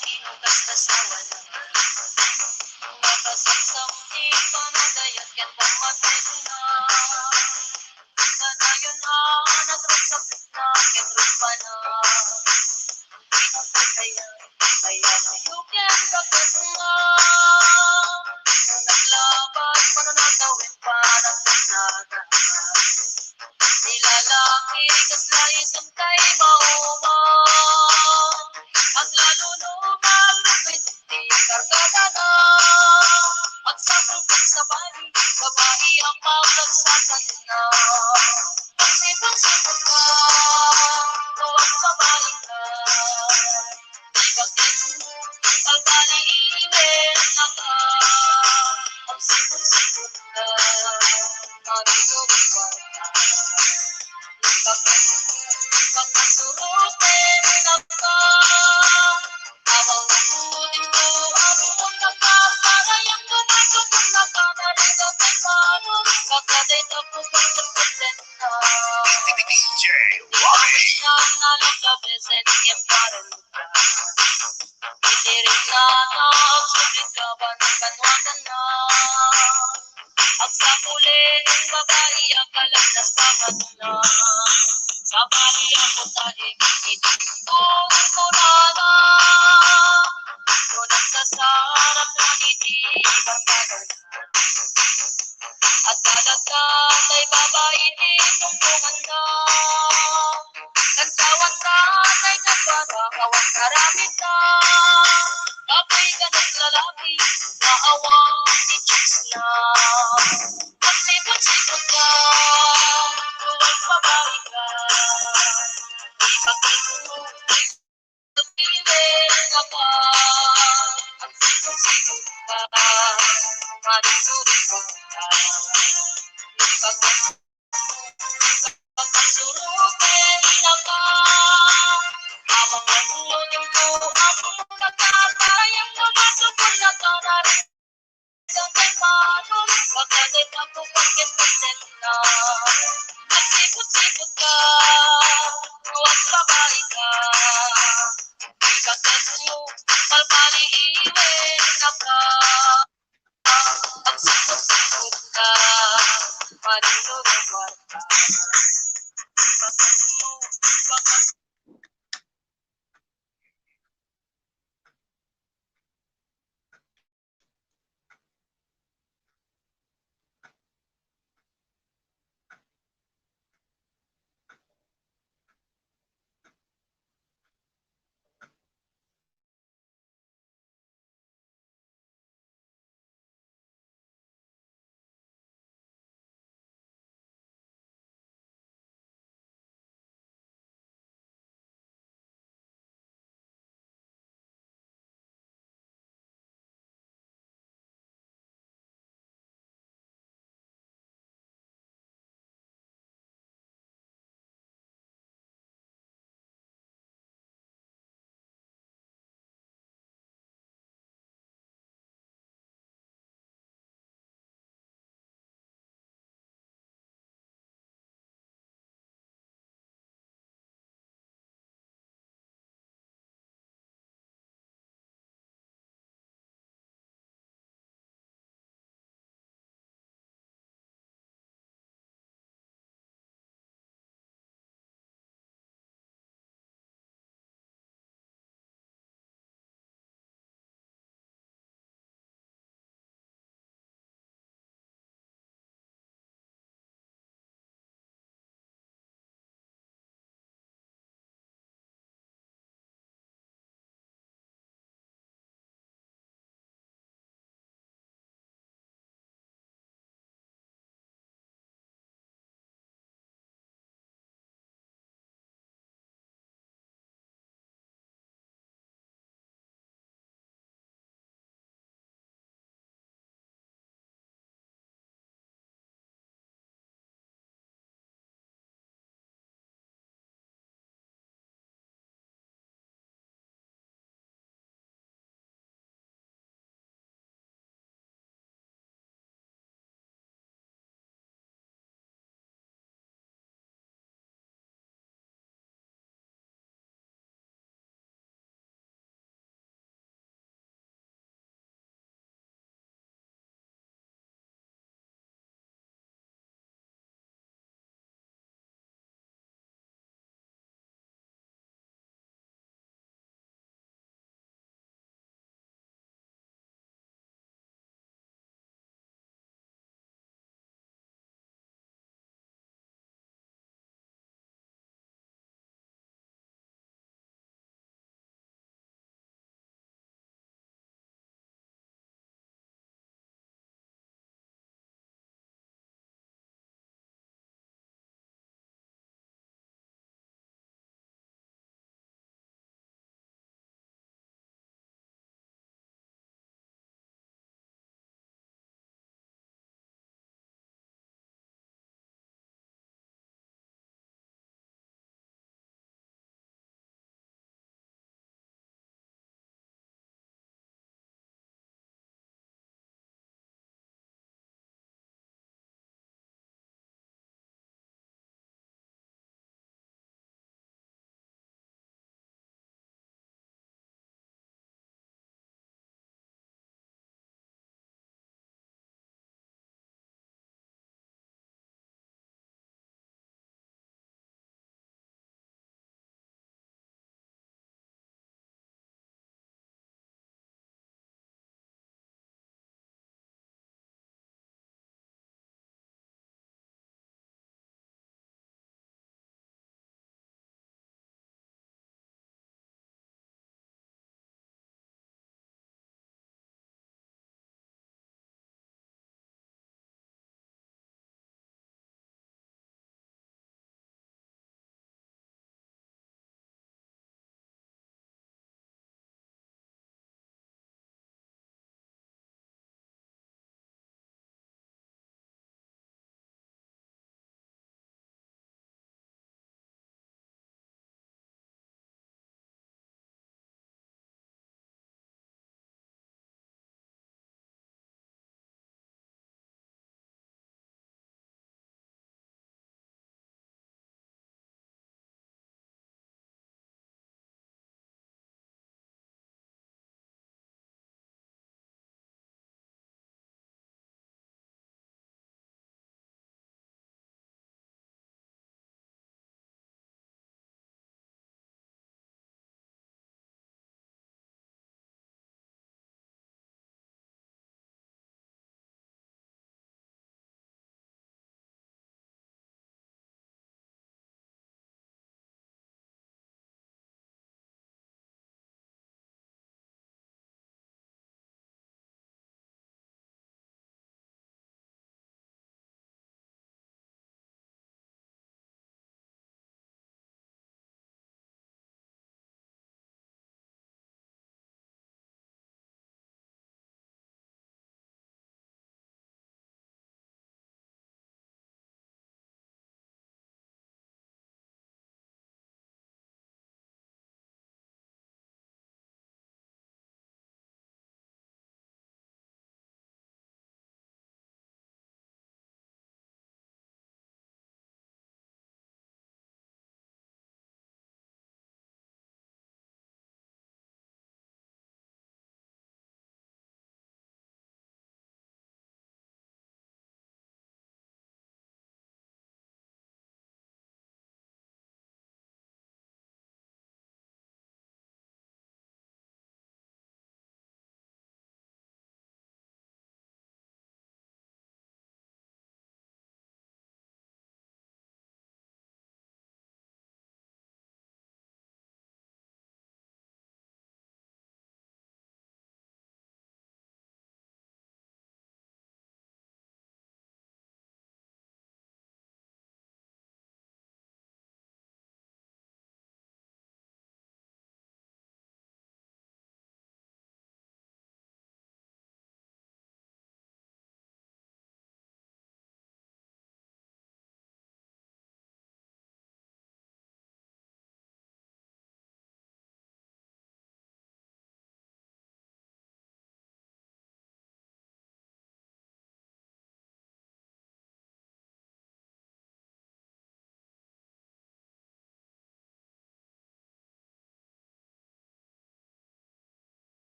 kinugas na sa walang nakasagsang di panagayat yan kung mapito na sanayon na nagrasapit na ketrus pa na pinapagaya kaya you can bakit nga nung naglabas mananatawin pa nagpasnaga nilalaki kaslayis ang kay mauma at lalo lumalupit di kargada na at sa pulpin sa bali babae ang magdagsakan na pagsipag-sipag ka tuwang babae ka di bakit mo albali iiwen na ka pagsipag-sipag ka mabinubuan ka di bakit mo pagkasurutin na ka habang nakutin ko ang mong nagkaparayang ganito kung nakamariga kay mano kakaday tapos ang pagkasin na DJ tapos niyang nalaglabesin yung parang ka itirin na nagsulit ka ba ng kanwagan na at sa kuling babae ang kalagdas ka na sa bali ako taling itong kurana ngunit sa sarap na itibang kagana at kadagdag ay babae ditong kumanda kantawan na ay katwara kawan karamit na kapoy ka ng lalaki na awang si chicks na pagsipot-sipot ka tuwag babae ka di bakit mo tumiwin ka pa pagsipot-sipot ka manunuruan ka di bakit pagkasurutin na ka habang nagunin mo ang mong nagkakayang namasukon na ka na rin sa kay mano pagkagay na po pagkipagsin na magsipot-sipot ka huwag babae ka di bakit mo palpali iwen na ka pagsipot-sipot ka manunuruan ka di bakit mo pagkas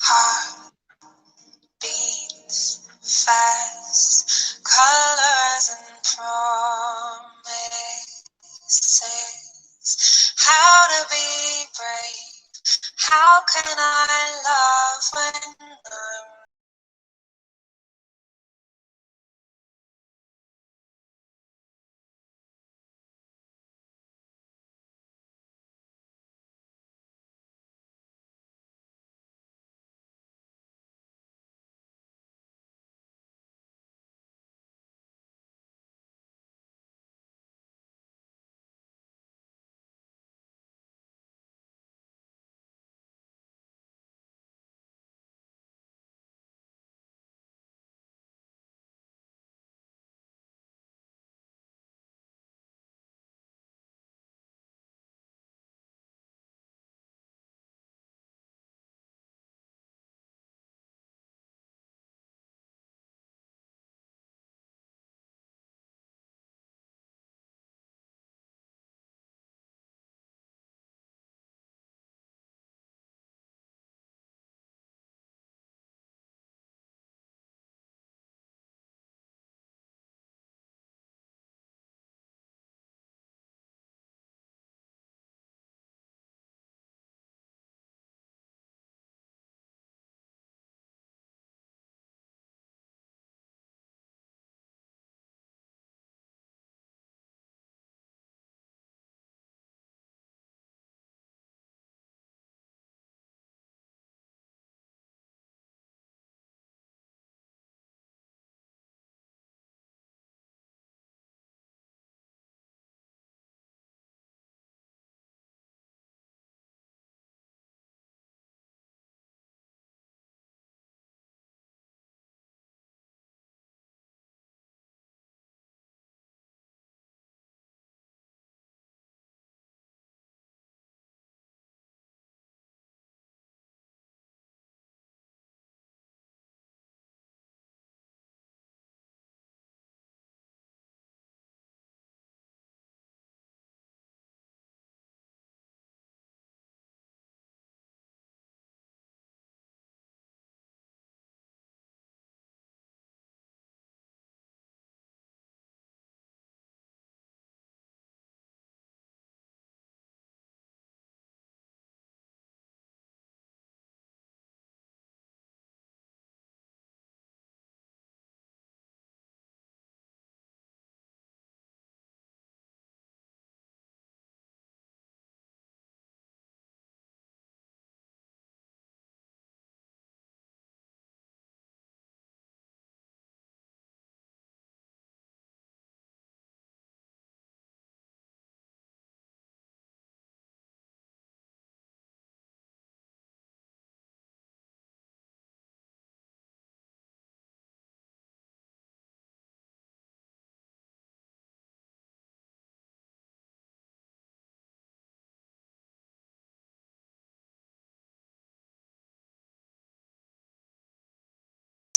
Heart beats fast, colors and promises. How to be brave? How can I love when I'm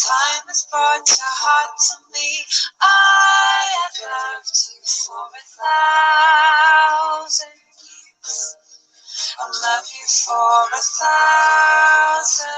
time has brought your heart to me. I have loved you for 1,000 years. I'll love you for 1,000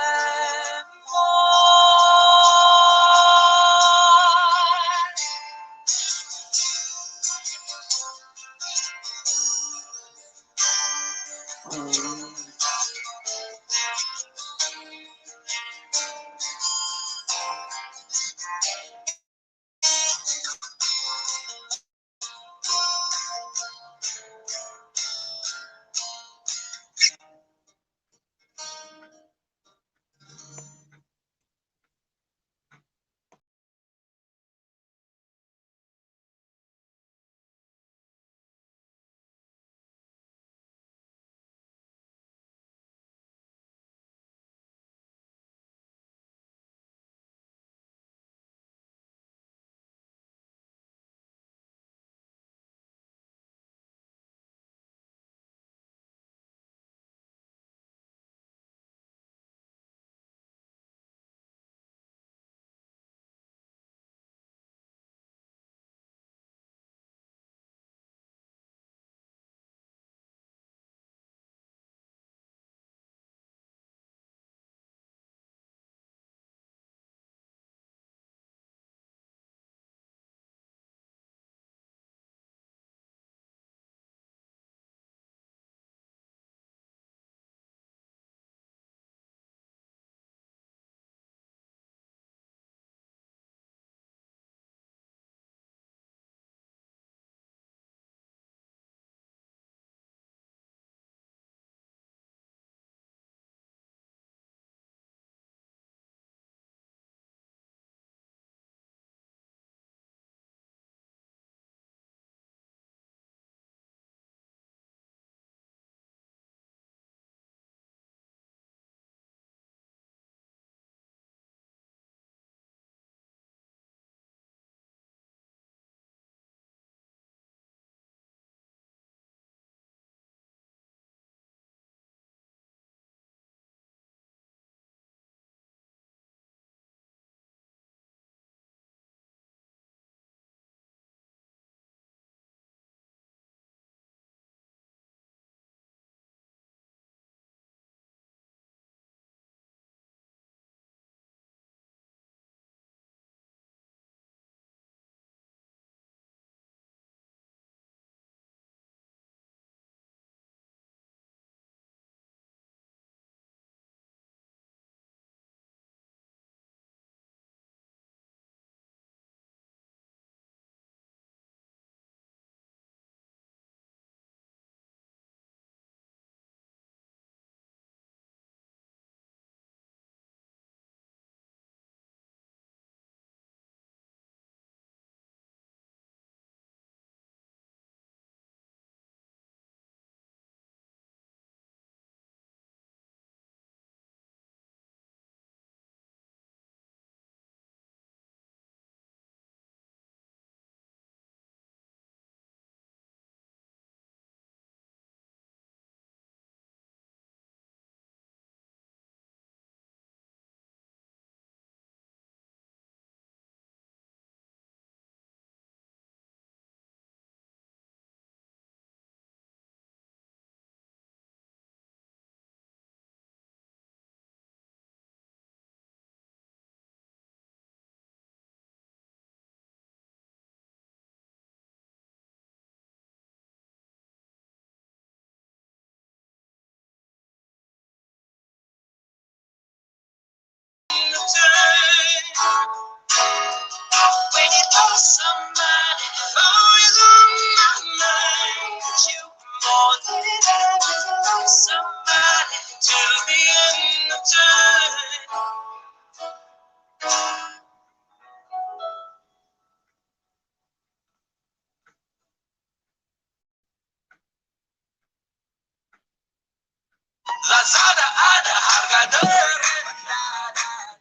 When you love somebody, always on my mind. You more than ever love somebody till the end of time. Lazada ada harga terendah.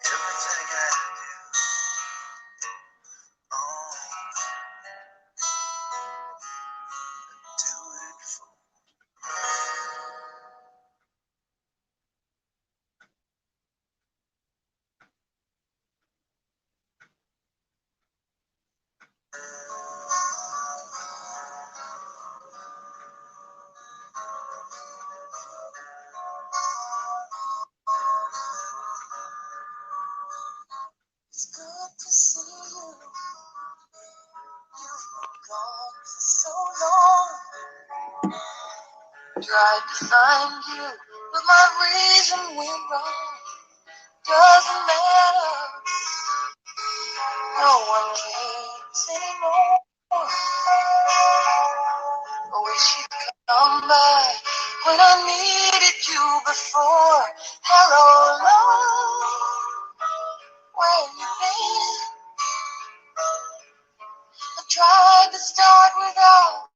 Everything I do it for. It's good to see you. You've been gone for so long. Tried to find you, but my reason went wrong. Doesn't matter, no one cares anymore. I wish you'd come back when I needed you before. Hello, love, where you been? I tried to start without,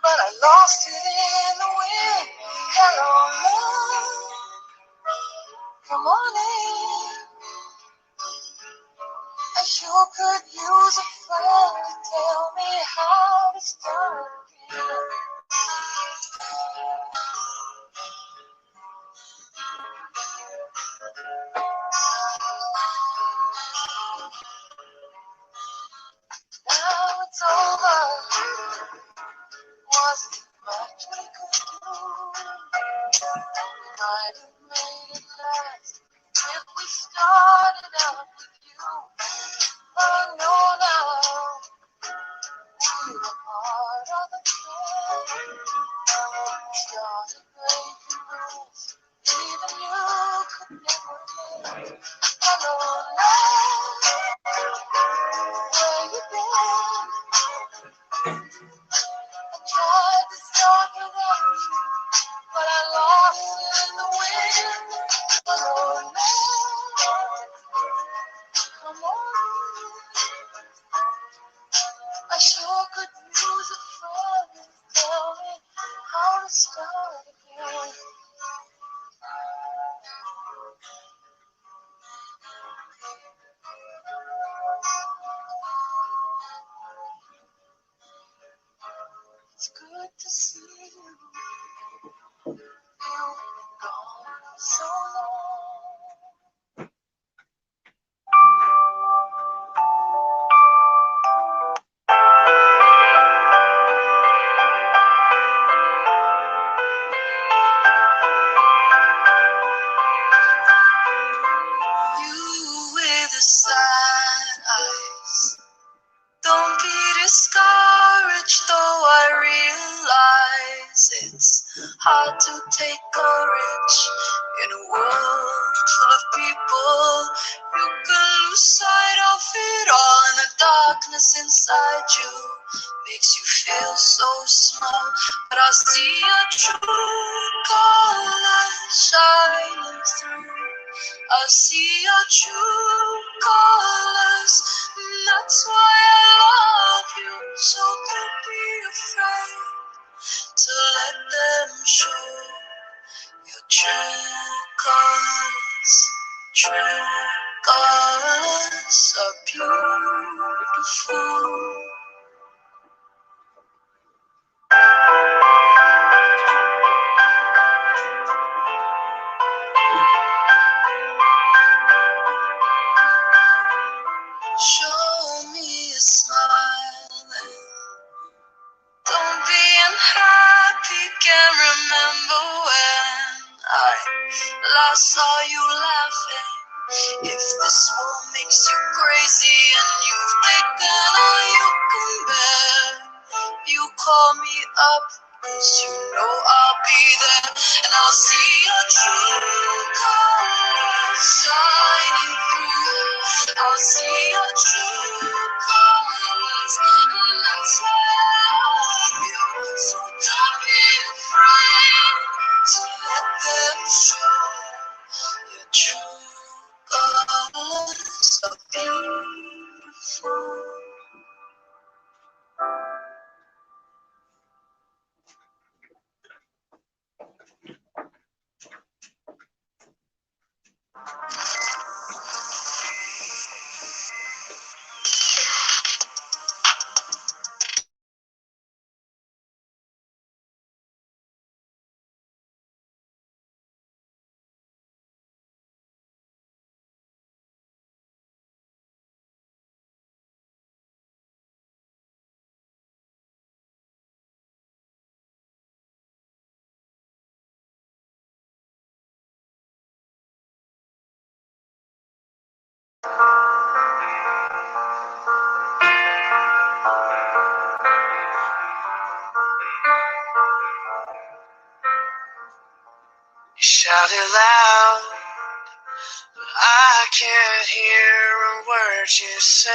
but I lost it in the wind. Hello, love, come on in. I sure could use a friend to tell me how to start again. Now it's over. Wasn't much we could do. Might have made it last if we started out with you. I know now we were part of the plan. Started breaking rules, even you could never make. Hello, love, where you been? I tried to start without you, but I lost it in the wind. Hello, love, come on. I sure could use a friend to tell me how to start again. It's good to see you. You've been gone so long. You with the sad eyes. Don't be discouraged, though I realize it's hard to take courage in a world full of people. You can lose sight of it all, and the darkness inside you makes you feel so small. But I see your true colors shining through. I see your true colors, and that's why I love you. So don't be afraid to let them show your true colors. True colors are beautiful. Show me a smile and don't be unhappy. Can't remember when I last saw you laughing. If this world makes you crazy and you've taken all you can bear, you call me up, 'cause you know I'll be there. And I'll see your true colors shining through. I'll see your true colors, and that's why I love you. So don't be afraid to let them show your true colors are beautiful. Shout it loud, but I can't hear a word you say.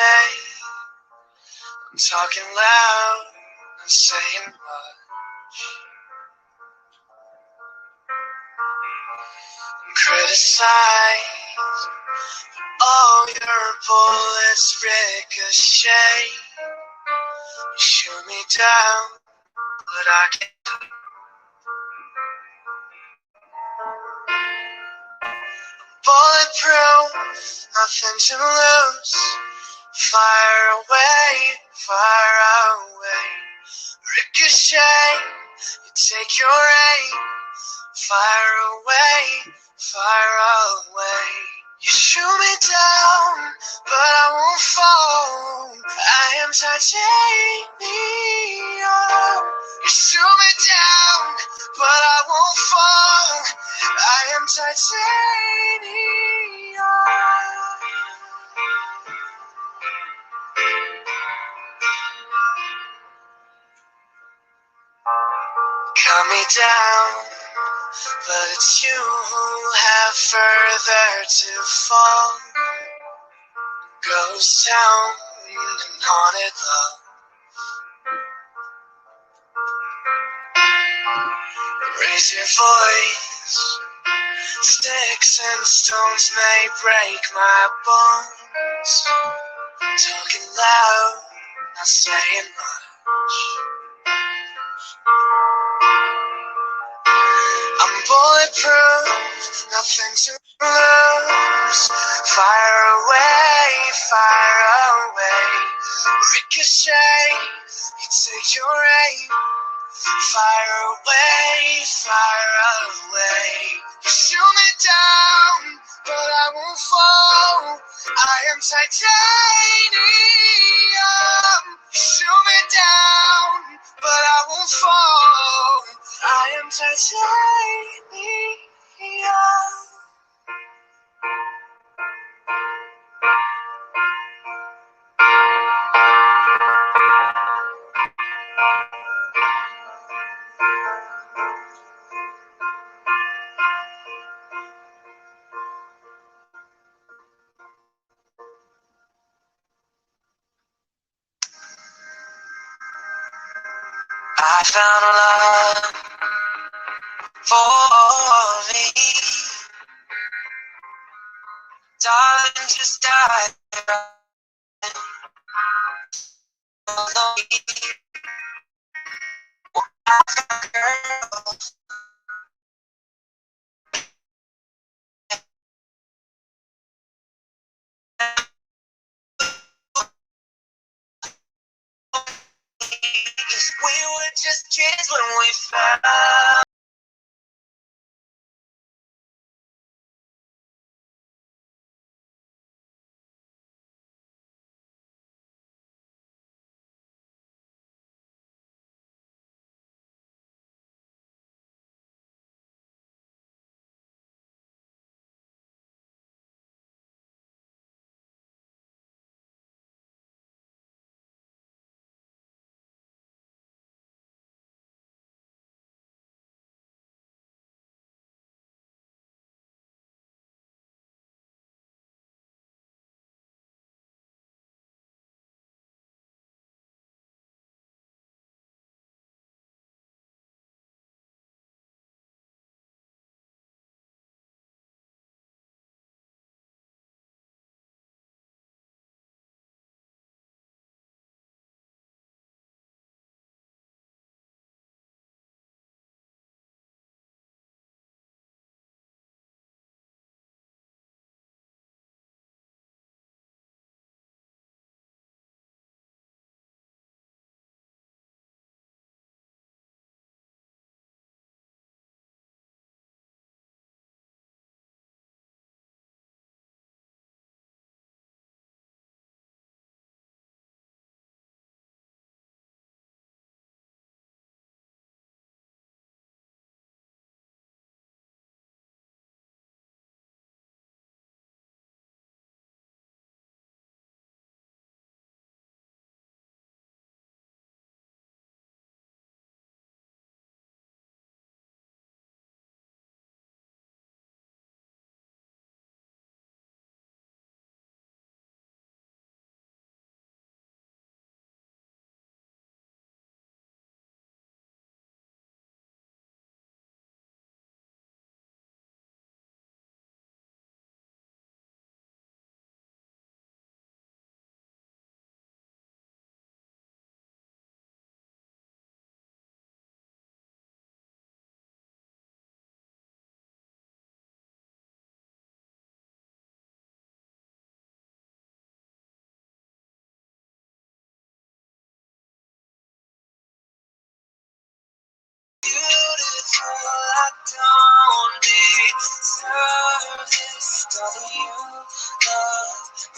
I'm talking loud and saying what? Criticize all your bullets ricochet. You shoot me down, but I can't. Bulletproof, nothing to lose. Fire away, fire away. Ricochet, you take your aim. Fire away, fire away. You shoot me down, but I won't fall. I am titanium. You shoot me down, but I won't fall. I am titanium. Cut me down, but it's you who have further to fall. Ghost town and haunted love. Raise your voice. Sticks and stones may break my bones. Talking loud, not saying much. I'm bulletproof, nothing to lose. Fire away, fire away. Ricochet, you take your aim. Fire away, fire away. You shoot me down, but I won't fall. I am titanium. You shoot me down, but I won't fall. I am titanium. I found love for me. Darling, just dive right in. Girl, we were just kids when we fell.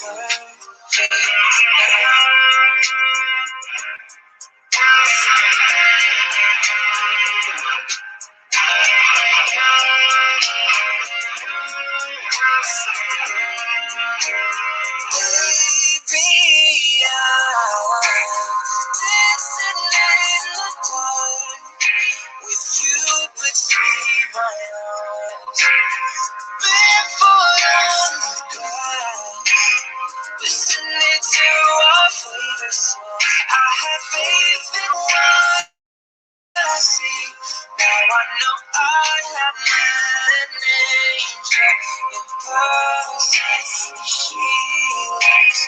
perfect baby, dancing in the dark with you between my arms, barefoot on the grass, listening to our favorite song. I have faith in what I see. Now I know I have met an angel in person. She looks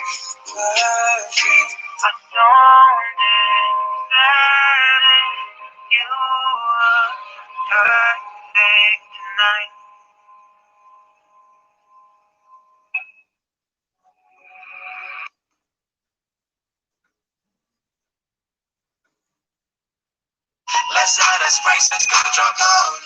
perfect. I don't deserve it. You are perfect tonight. Let's out of space, let's go drop low.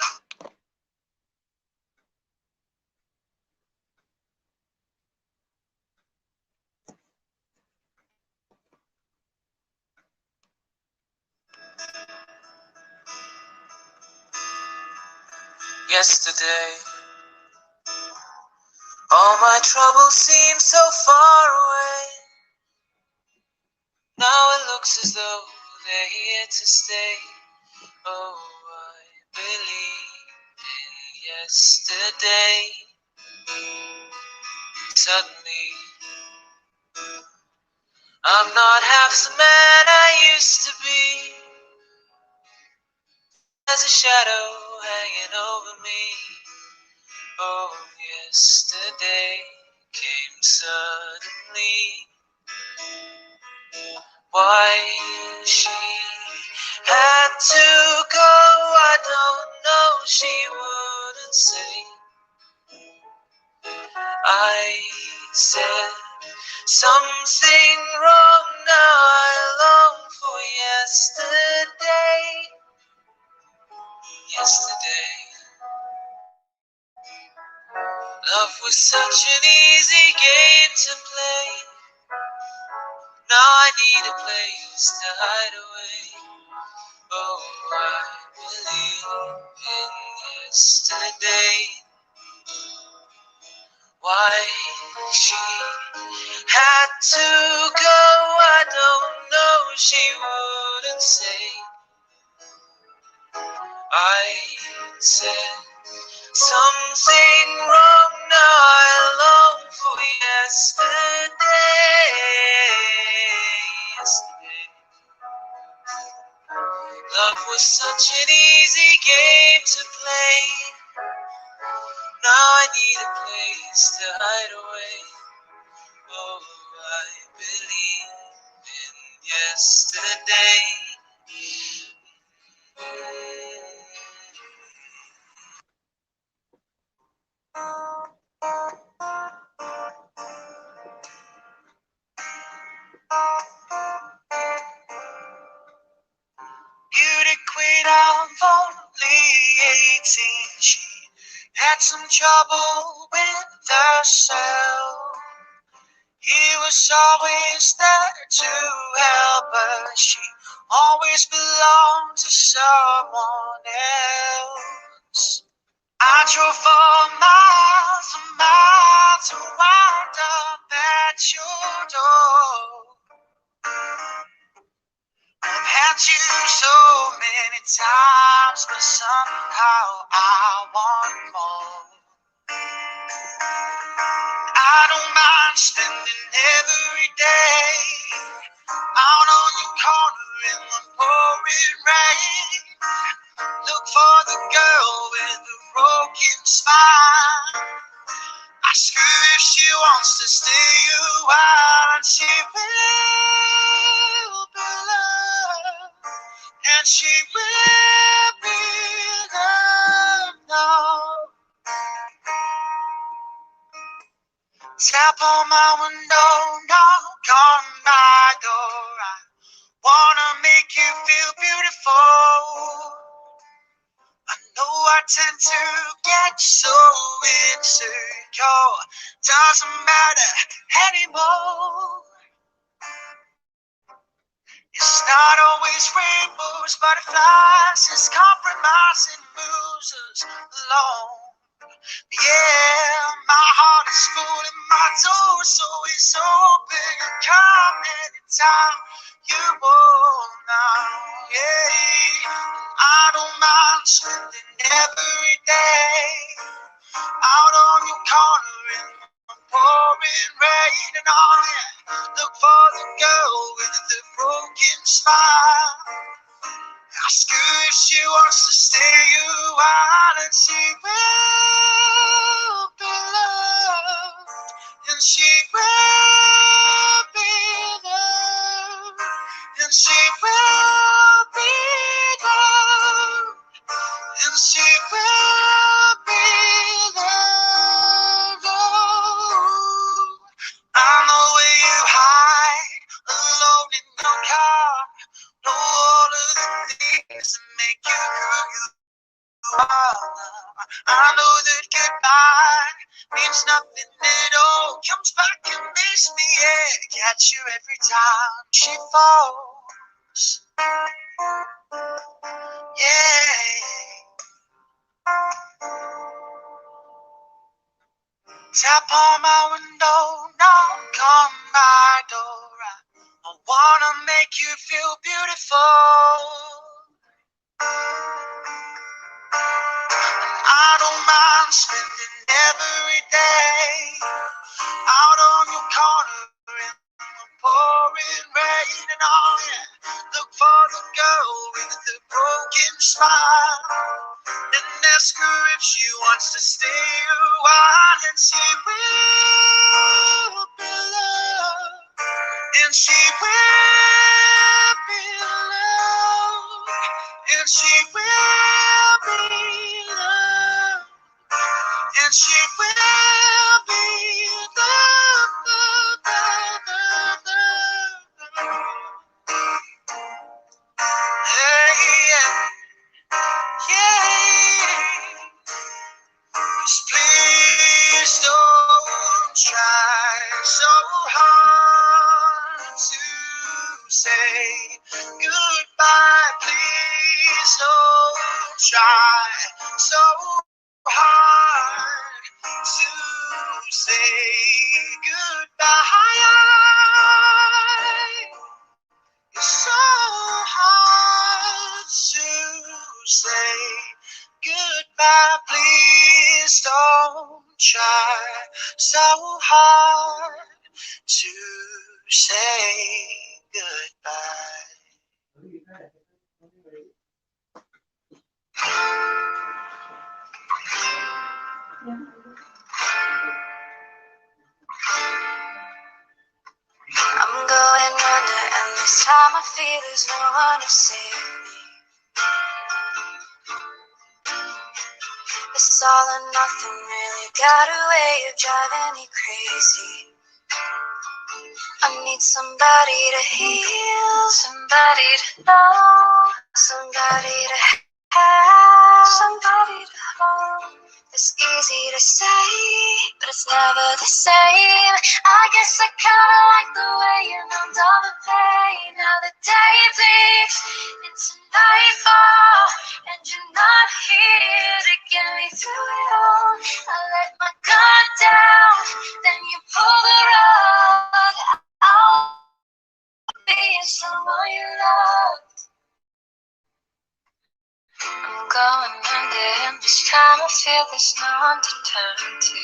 Yesterday, all my troubles seem so far away. Now it looks as though they're here to stay. Oh, I believe in yesterday. Suddenly, I'm not half the man I used to be. There's a shadow hanging over me. Oh, yesterday came suddenly. Why she had to go, I don't know. She wouldn't say. I said something wrong. Now I long for yesterday. Yesterday, love was such an easy game to play. Now I need a place to hide away. Oh, I believe in yesterday. Why she had to go, I don't know. She wouldn't say. I said something wrong. Now I long for yesterday. Yesterday, love was such an easy game to play. Now I need a place to hide away. Oh, I believe in yesterday. Beauty queen of only 18. She had some trouble with herself. He was always there to help her. She always belonged to someone else. I drove for miles and miles and wound up at your door. I've had you so many times, but somehow I want more. I don't mind spending every day out on your corner in the pouring rain. Look for the girl with the broken smile. Ask her if she wants to stay a while, and she will be loved, and she will be loved now. Tap on my window, knock on my door. I wanna make you feel beautiful. I know I tend to get so insecure. Doesn't matter anymore. It's not always rainbows, butterflies, it's compromising moves us along. Yeah, my heart is full and my torso is open. Come anytime you want now. Yeah, I don't mind spending every day out on your corner in the pouring rain and all. Yeah, look for the girl with the broken smile. Ask her if she wants to stay a while, and she will be loved, and she will be loved, and she will be loved, and she will be loved. Oh, I know where you hide, alone in your car. Know all of the things that make you who you are. I know that goodbye means nothing at all. Comes back and makes me catch you every time she falls. Yeah. Tap on my window, knock on my door. I wanna make you feel beautiful. I don't mind spending every day out on your corner in the pouring rain and all. Yeah, look for the girl with the broken smile and ask her if she wants to stay a while, and she will be loved, and she will be loved, and she will be loved, and she will be loved. Hey, yeah, yeah. Just please don't try so hard to say goodbye. Please don't try so hard to say goodbye. It's so hard to say goodbye. Please don't try so hard to say goodbye. I'm going under, and this time I feel there's no one to save me. It's all or nothing, really got a way of driving me crazy. I need somebody to heal, somebody to know, somebody to have, somebody to hold. It's easy to say, but it's never the same. I guess I kinda like the way you numbed all the pain. Now the day bleeds into nightfall, and you're not here to get me through it all. I let my guard down, then you pull the rug. I'll be someone you love. I'm going under, and this time I feel there's no one to turn to.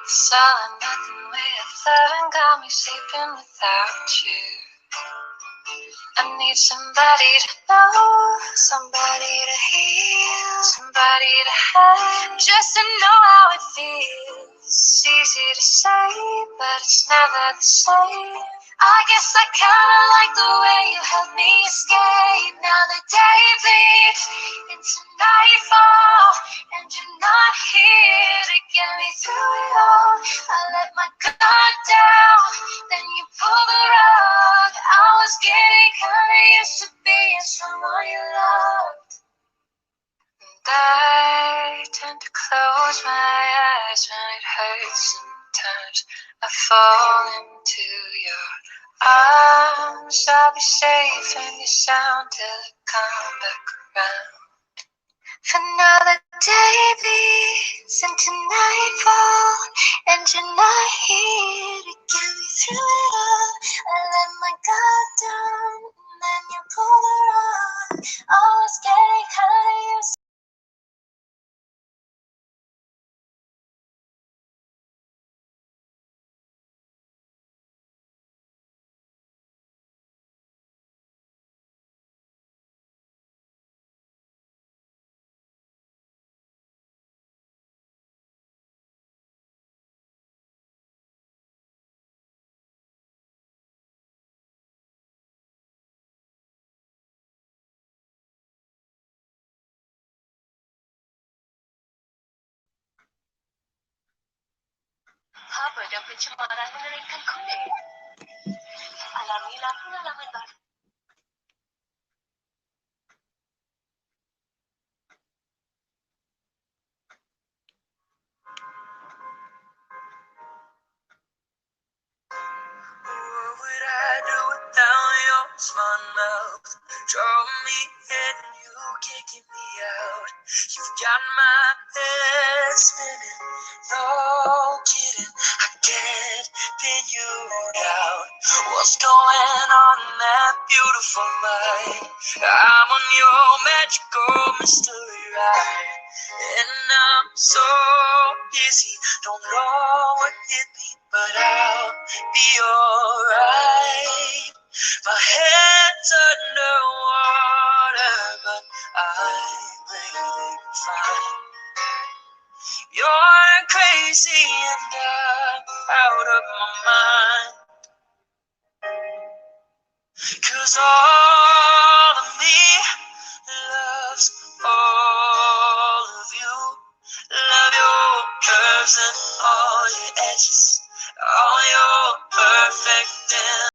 It's all or nothing way of loving got me sleeping without you. I need somebody to know, somebody to heal, somebody to have, just to know how it feels. It's easy to say, but it's never the same. I guess I kinda like the way you helped me escape. Now the day bleeds into nightfall, and you're not here to get me through it all. I let my guard down, then you pull the rug. I was getting kinda used to being someone you love. I tend to close my eyes when it hurts sometimes. I fall into your arms. I'll be safe in your sound till I come back around. For now the day bleeds into nightfall, and you're not here to get me through it all. I let my guard down, and then you pull the rug. Always getting higher. Habang ang pencemaran mengeringkan kulit, alamilah pengalaman baru. What would I do without your smart mouth? Draw me in, you kicking me out. You've got my head spinning. No kidding, I can't pin you down. What's going on in that beautiful mind? I'm on your magical mystery ride, and I'm so dizzy, don't know what hit me, but I'll be alright. My head's underwater, but I'm breathing fine. You're crazy and I'm out of my mind. 'Cause all of me loves all of you. Love your curves and all your edges, all your perfect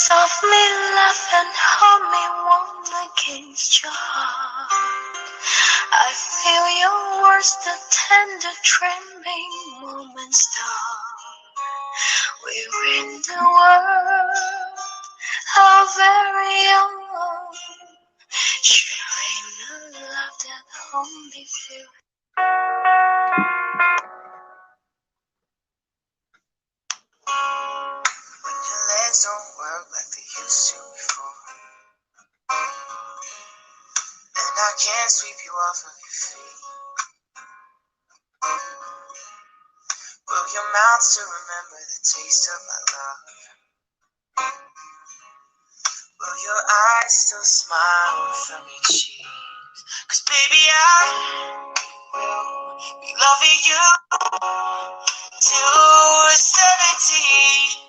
Softly laugh and hold me warm against your heart. I feel your words, the tender trembling moments start. We're in the world our very own, sharing a love that only feels. When your legs don't work like they used to before, and I can't sweep you off of your feet, will your mouth still remember the taste of my love? Will your eyes still smile from your cheeks? 'Cause baby, I will be loving you till we're 70.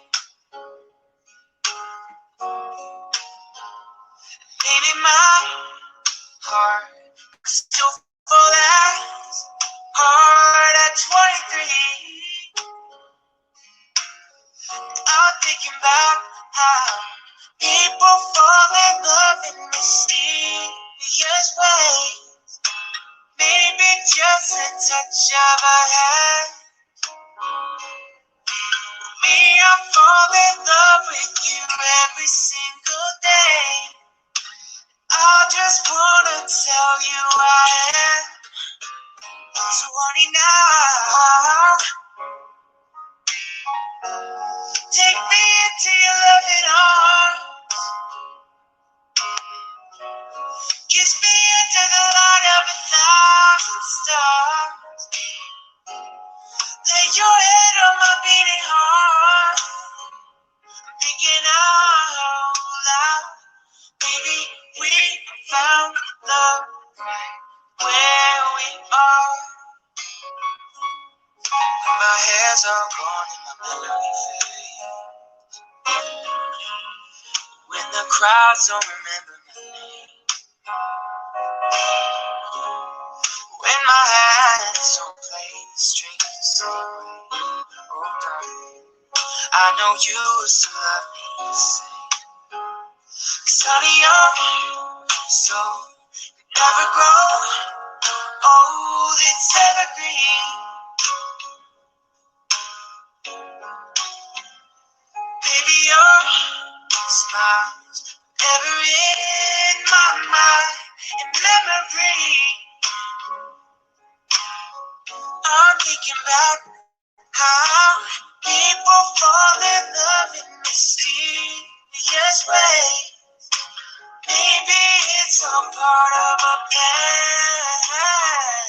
Maybe my heart could still fall as hard at 23. I'm thinking about how people fall in love in mysterious ways. Maybe just a touch of a hand. Me, I fall in love with you every single day. I just wanna tell you I am. So honey now, take me into your loving arms. Kiss me into the light of 1,000 stars. Lay your head on my beating heart. I'm thinking out loud. Maybe we found love right where we are. When my hair's all gone and my memory fades, when the crowds don't remember my name, when my hands don't play the strings the same way, oh darling, I know you still love me the same. 'Cause honey, your soul never grow old, it's evergreen. Baby, your smile's ever in my mind and memory. I'm thinking about how people fall in love in mysterious ways. Maybe it's all part of a plan.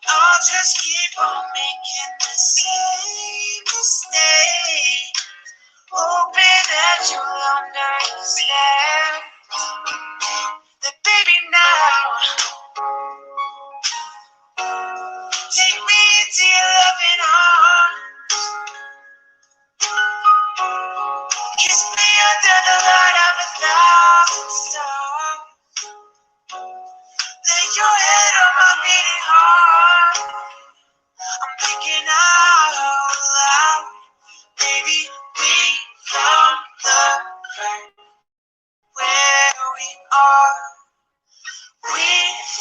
I'll just keep on making the same mistake, hoping that you'll understand that baby now, take me into your loving arms. Kiss me under the light of 1,000 stars. Lay your head on my beating heart. I'm thinking out loud. Baby, we found love right where we are. We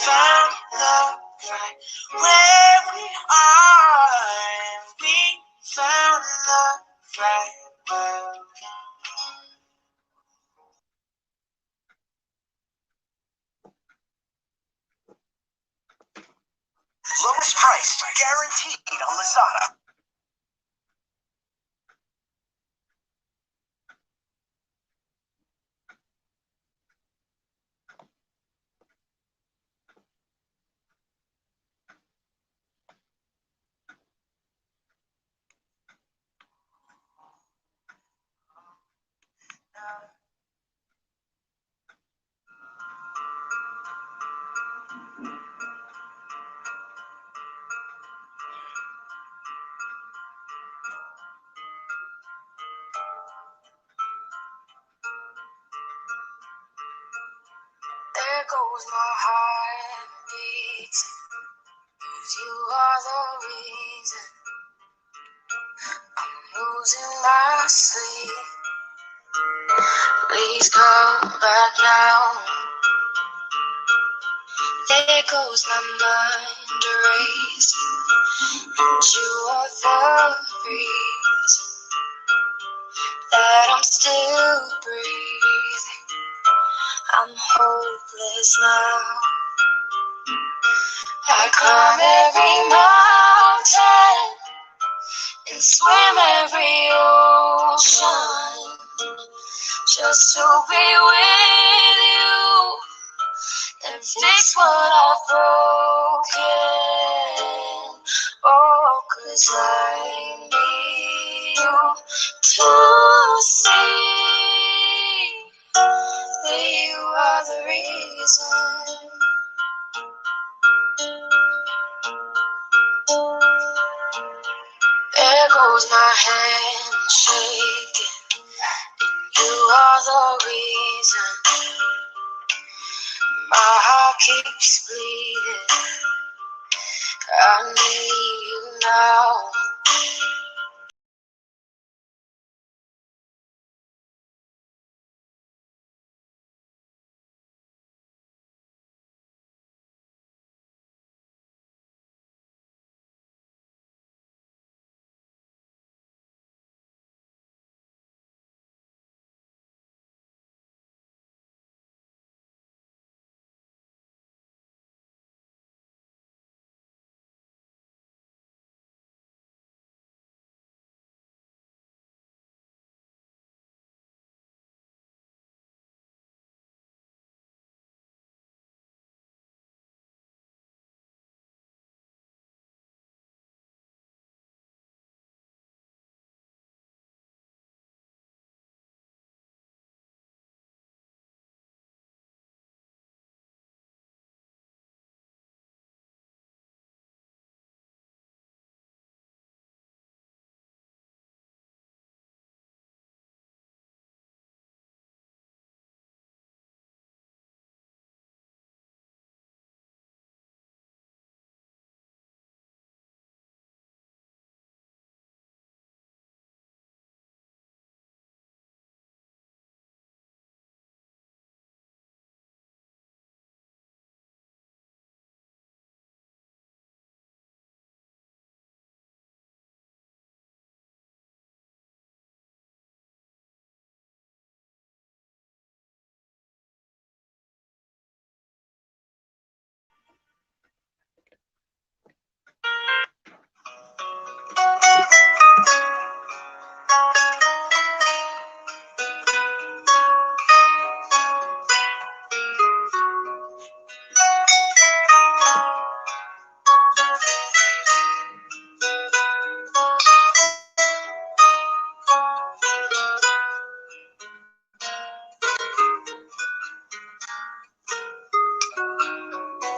found love right where we are. We found love right where we are. Lowest price guaranteed on Lazada. There goes my heart beating, 'cause you are the reason I'm losing my sleep. Please come back now. There goes my mind racing, and you are the reason that I'm still breathing. I'm hopeless now. I climb every mountain and swim every ocean just to be with you and fix what I've broken. Oh, 'cause I need you to see that you are the reason. There goes my hand shaking. You are the reason. My heart keeps bleeding. I need you now.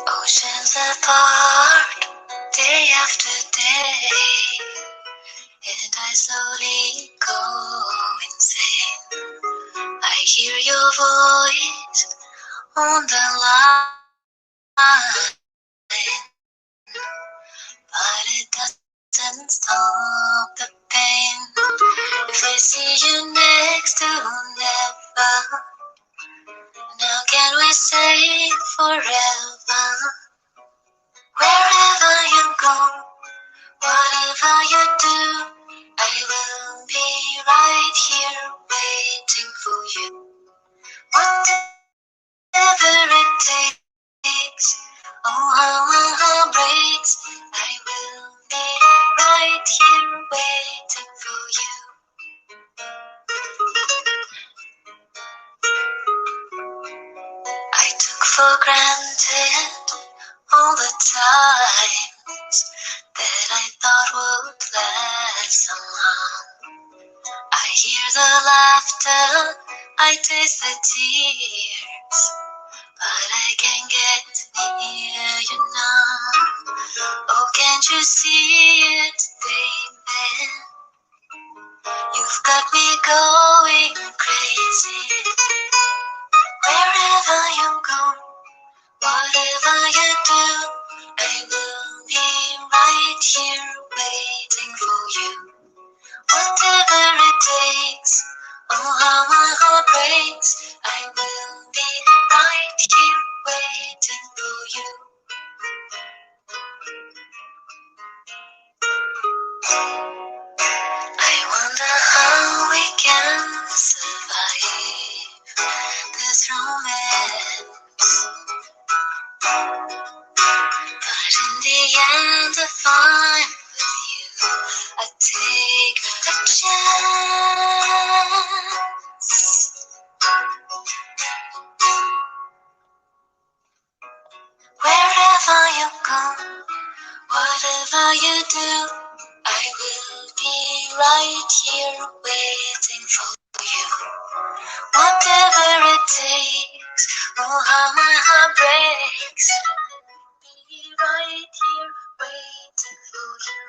Oceans apart, day after day, and I slowly go insane. I hear your voice on the line, but it doesn't stop the pain. If I see you next to never, now can we say forever? Wherever you go, whatever you do, I will be right here waiting for you. Whatever it takes, oh how my heart breaks, I will be right here waiting for you. I took for granted all the times that I thought would last so long. I hear the laughter, I taste the tears, but I can't get near you now. Oh, can't you see it, baby? You've got me going crazy. Wherever you go, whatever you do, I will be right here waiting for you. Whatever it takes, oh how my heart breaks. breaks, I will be right here waiting for you. I wonder how we can survive this romance, but in the end, if I'm with you, I take the chance. Wherever you go, whatever you do, I will be right here waiting for you. Whatever it takes, oh how my heart breaks, I will be right here waiting for you.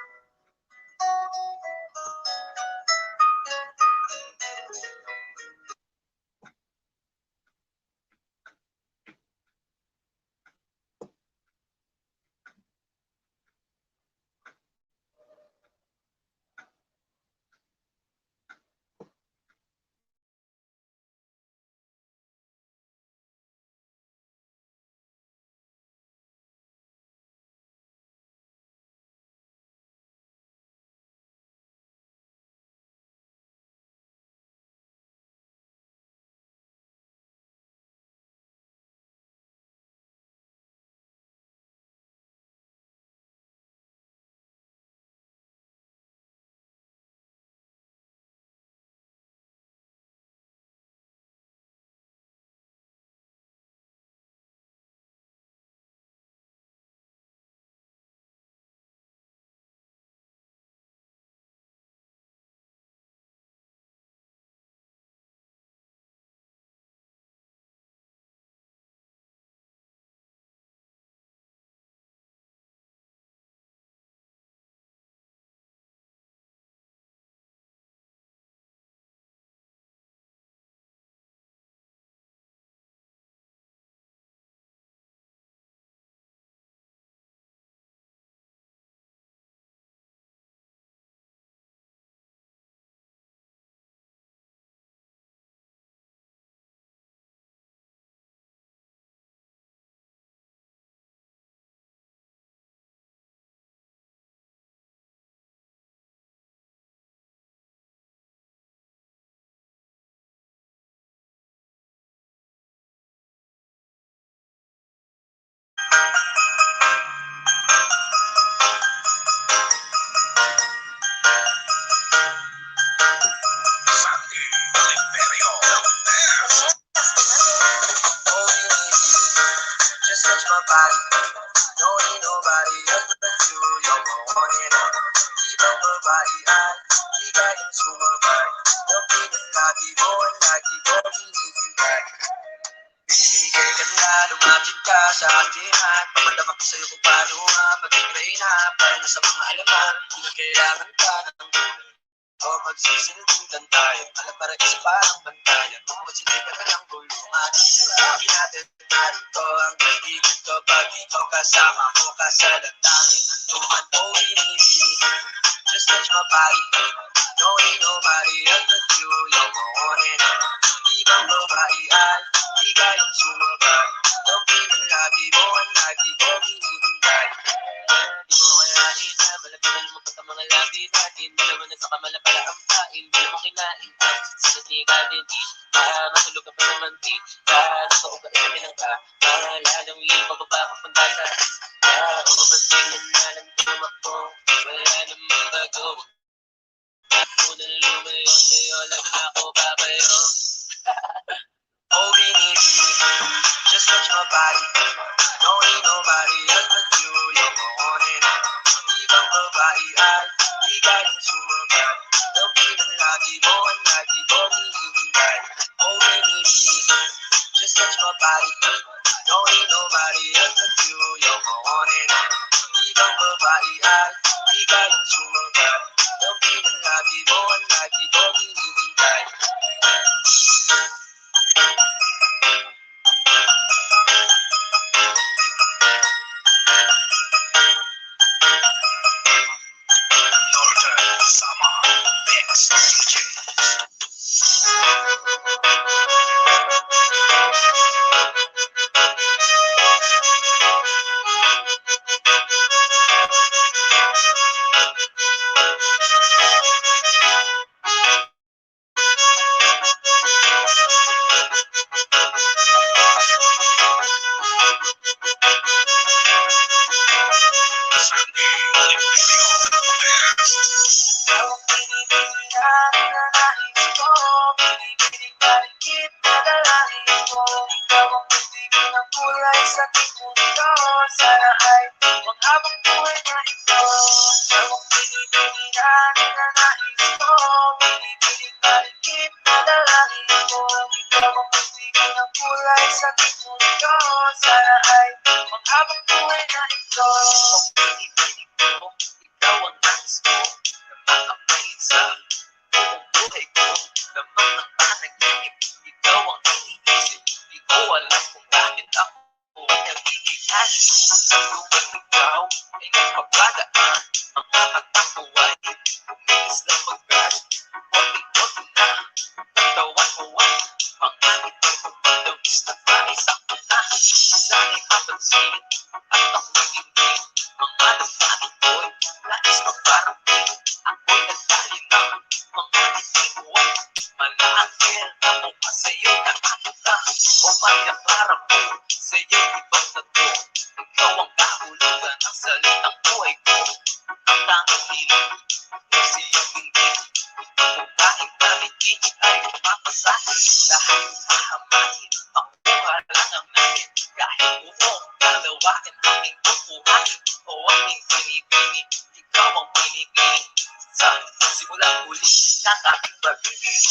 Just touch my body, don't need nobody else but you. You're my one and only. Ibang babae ay higayang sumabay. Yung pinalabi mo ay lagi ko hinihintay. Binibigay ka na, lumapit ka sa akin at pamadama ko sa'yo kung paano nga maging reyna. Para na sa mga alaman, di na kailangan ka ng tulad. O magsisilbitan tayo, alam para isa parang bantayan. Kung magsilikan ka ng tulungan, hindi natin narito ang kaibigan ko. Pag ikaw kasama ko, kasalatangin tuman mo binibig. Just touch my body, don't need nobody else but you. You're my one and only. Ibang babae ay higayang sumabay. Yung pinalabi mo ang lagi ko hinihintay. Di mo kayain na malapit na lumagpat ang mga labi natin. Dalawa nagkakamala pala ang pain, di mo kinain at sanati ka din. Matulog ka pa naman di nakauga kami ng ka. Malalang yung pababa papunta sa o patingin na lang tumakbo. Wala namang bago. Unang lumayo sa'yo lang ako babayo. Oh, binibig, just touch my body. Don't need nobody else but you. You're my one and only. Ibang babae ay higayang sumabay. Yung pinalagi mo ang lagi ko hinihintay. Oh, binibig, just touch my body. Don't need nobody else but you. You're my one and only. Ibang babae ay higayang sumabay. Yung pinalagi mo ang lagi ko hinihintay. Northern Summer Mix DJs. bini-bini na nais ko, bini-bini na rigid na dalangin ko. Ikaw ang magbigay ng kulay sa aking mundo, sana ay maghabang buhay na ito. Ikaw ang bini-bini na nais ko, bini-bini na rigid na dalangin ko. Ikaw ang magbigay ng kulay sa aking mundo, sana ay maghabang buhay na ito. Ang bini-bini ko, ikaw ang nais ko, na makapalit sa buong buhay ko. Lamang ng panaginip, ikaw ang iniisip. Di ko alam kung bakit ako ay nagbibigan. Sa tuwing ikaw ay nagpapadaan, mga mata ko ay umiis na mag-brush. Konti-konti na, natawan mo ay pangangit mo pagdamis na paisakto na. Sana'y mapansin at ang nagiging mga damdamin ko'y nais magparating. Ako'y nagdali na mga ngiti mo ay malaangkil na mukha sa'yo'y nakakita. O mayaklarap mo sa'yo'y ibang tato. Ikaw ang kahulugan ng salitang buhay ko. Ang tanging hiling mo sa'yong hindi. Kung kahit naligid ay mapasahin, lahat mahamahin. Ang buha lang ang natin, kahit buong dalawain aming bubuhayin. O aming binibini, ikaw ang pinipili. Sa simulang huli ng aking pag-ibig.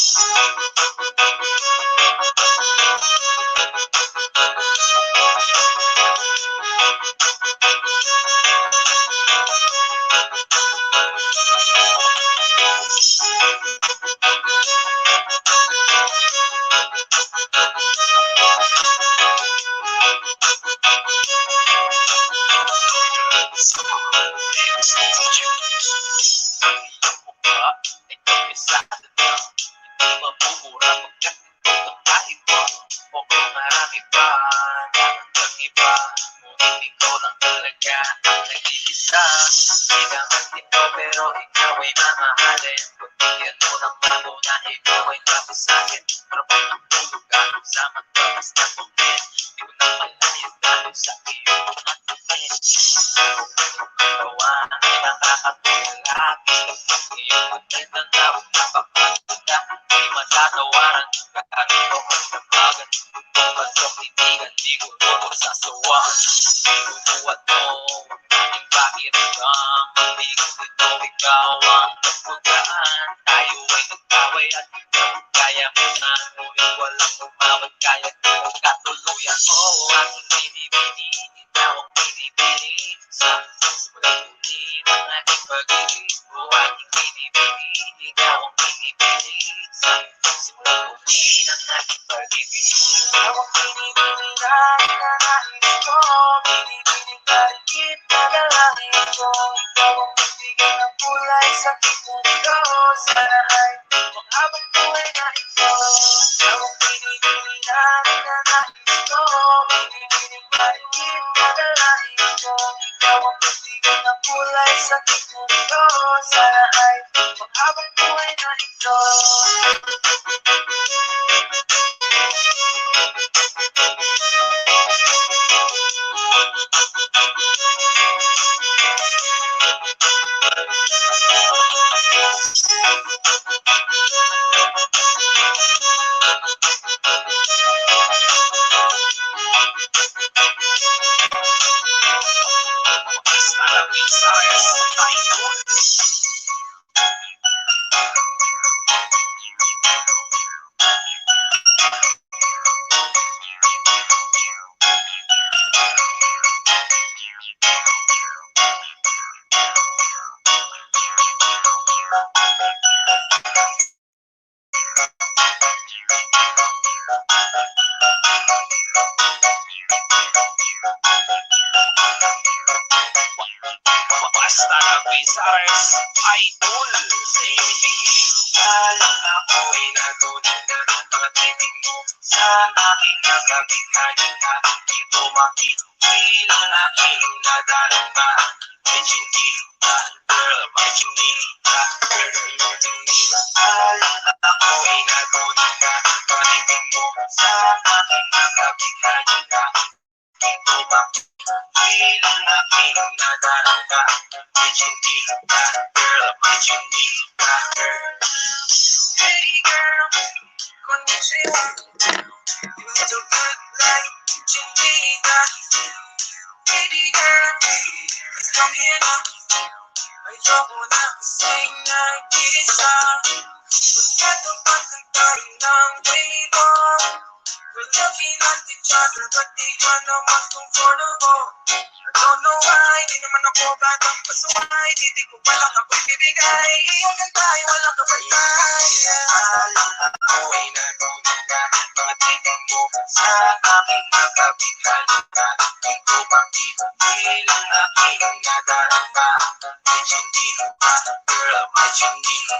Ang iyong mukha ay kabisado na, hindi mabubura pagkat ito ang kahit mo. O kung marami pa, nakandang iba, ngunit ikaw lang talaga ang nag-iisa. Di naman ito pero ikaw ay mamahalin. Pagbigyan mo ng bago na ikaw ay tapos sa'kin. Parang ang tulog araw sa magbakas na kumin. Di ko na malayo dahil sa iyong mga tingin. Ikaw ay nakakatulak. Iyong maganda na napapaganda. Di matatawaran kahit ito ang nabagan. Kung masok titigan, di ko ito sasawaan. Pinunuwat mo aking pakiramdam. Mabigat ito, ikaw ang nagpugaan. Tayo ay nagkaway at ikaw kaya mo na. Ngunit walang umawat kaya di mo katuluyan. O aking binibini, ikaw ang binibini. Sa simulang huli ng aking pag-ibig. O aking binibini, ikaw ang binibini. Sa simulang huli ng aking pag-ibig. Ikaw ang binibini na nais ko, binibini na rigid na dalangin ko. Ikaw ang magbigay ng kulay sa aking mundo, sana ay maghabang buhay na ito. Ikaw ang binibini na nais ko, binibini na rigid na dalangin ko. Ikaw ang magbigay ng kulay sa aking mundo, sana ay maghabang buhay na ito. Basta na Pisares, idol sa iyong piling. Alam ako ay natunan na mga titig mo sa aking nakabigay na dito makikilang aking nadarama. May chinita, girl, may chinita, girl, may chinita. Alam ako ay natunan na mga titig mo sa aking nakabigay na dito makikilang aking nadarama. May chinita, girl, may chinita, girl. so good like Chinchilla. Baby girl, come here now. Ayoko na kasing nag-isa. Pagkat ang pagkantay ng wave. We're looking at each other, but di ka naman comfortable. I don't know why, di naman ako batang pasuway. Di ko pala ako'y bibigay. Iyagan tayo, walang kapatay. Alam ako'y natunan na mga tinig mo sa aking makabigay ka. Di ko makibigil ang aking nadarama. Medyo hindi ka, girl, medyo hindi ka.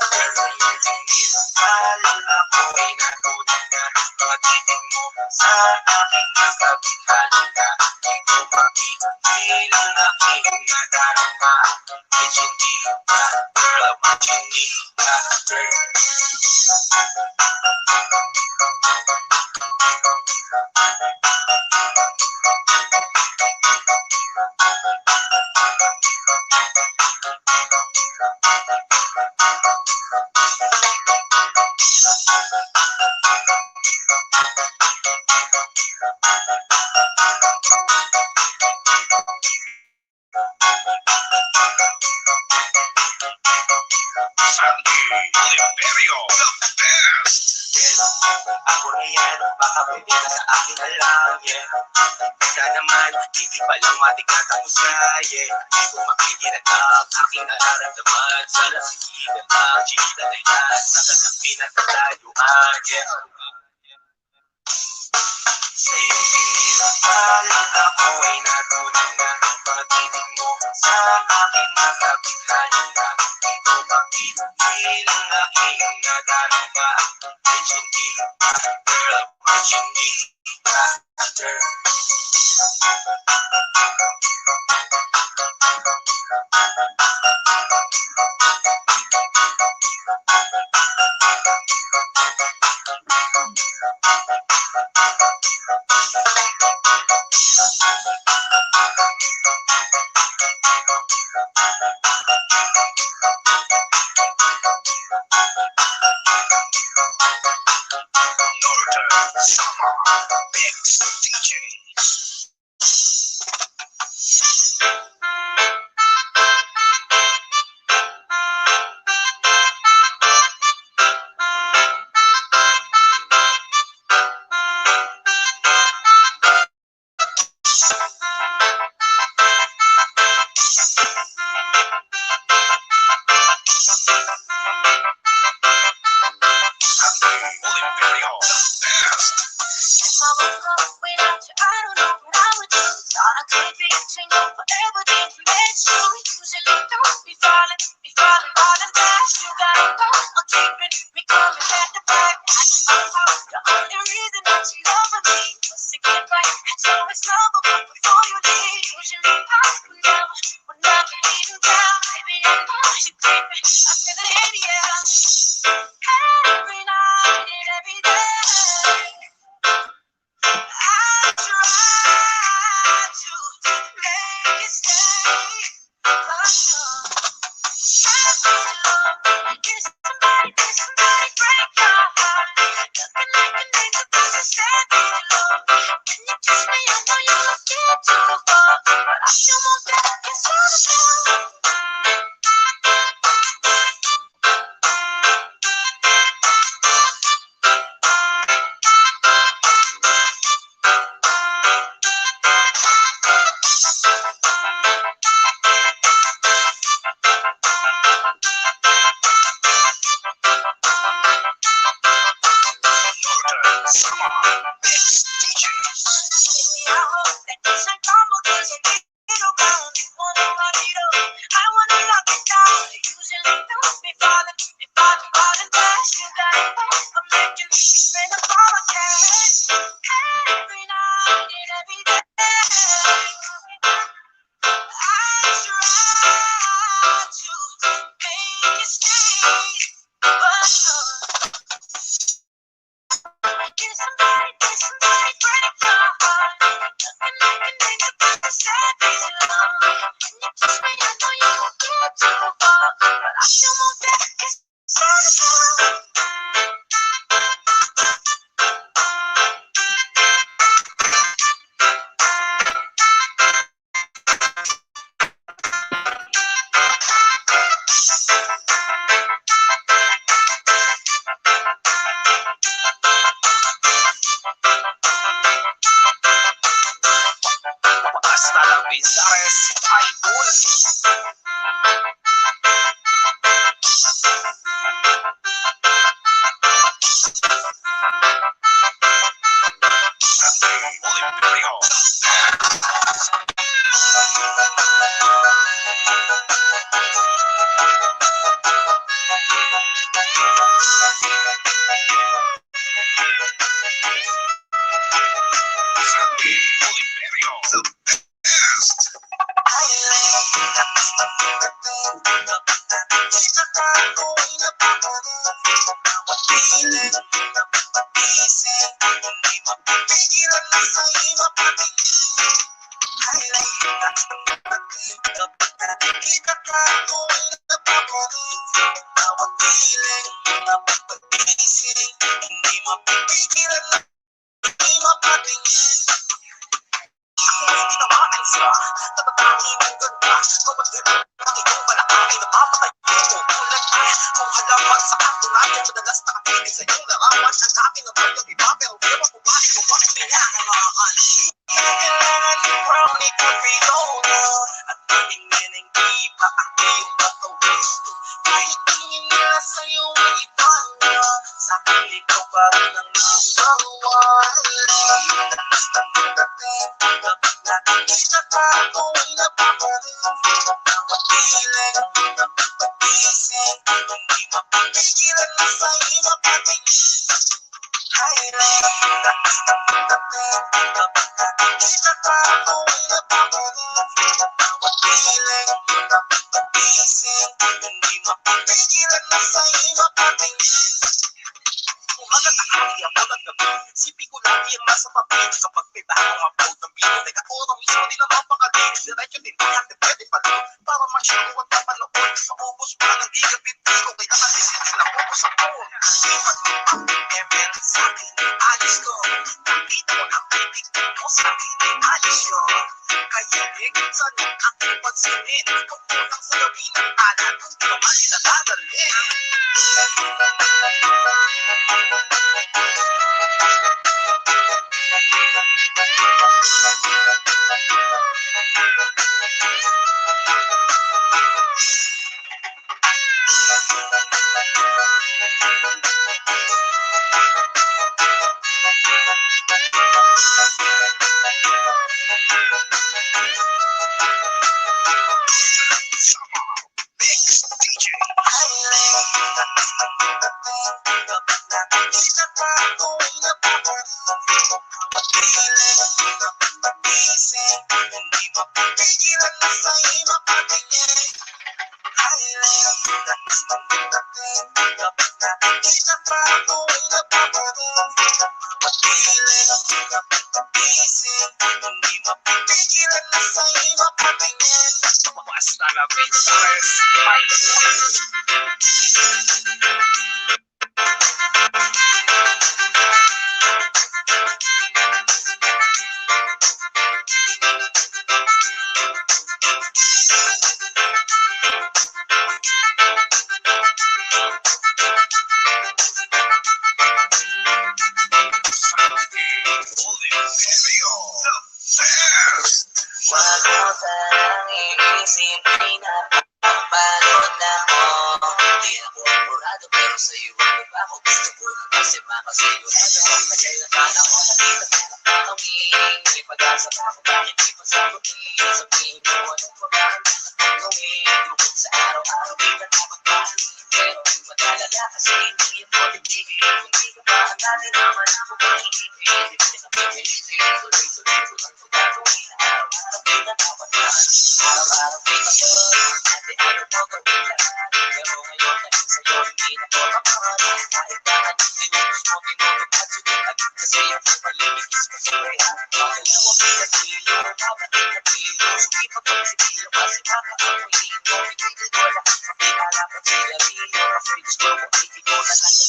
Pero yung tingin, alam ako'y natunan na mga tinig mo sa aking makabigay ka. Di ko makibigil ang aking nadarama. Medyo hindi ka, girl, medyo hindi ka. Ako na yan, baka pwede na sa akin na lang, yeah. Basta naman, hindi pa lang matikatapos na, yeah. Hindi ko makikinig ang aking nararamdaman. Sana sigilan ang chikita na yan. Sa kanyang pinatalayuan, yeah. Sa iyong pinilapal, ako'y natunan na pag-ibig mo sa aking makabigay na. Di ko makibigil ang aking nadarama. Medyo hindi ka, girl, medyo hindi ka, girl.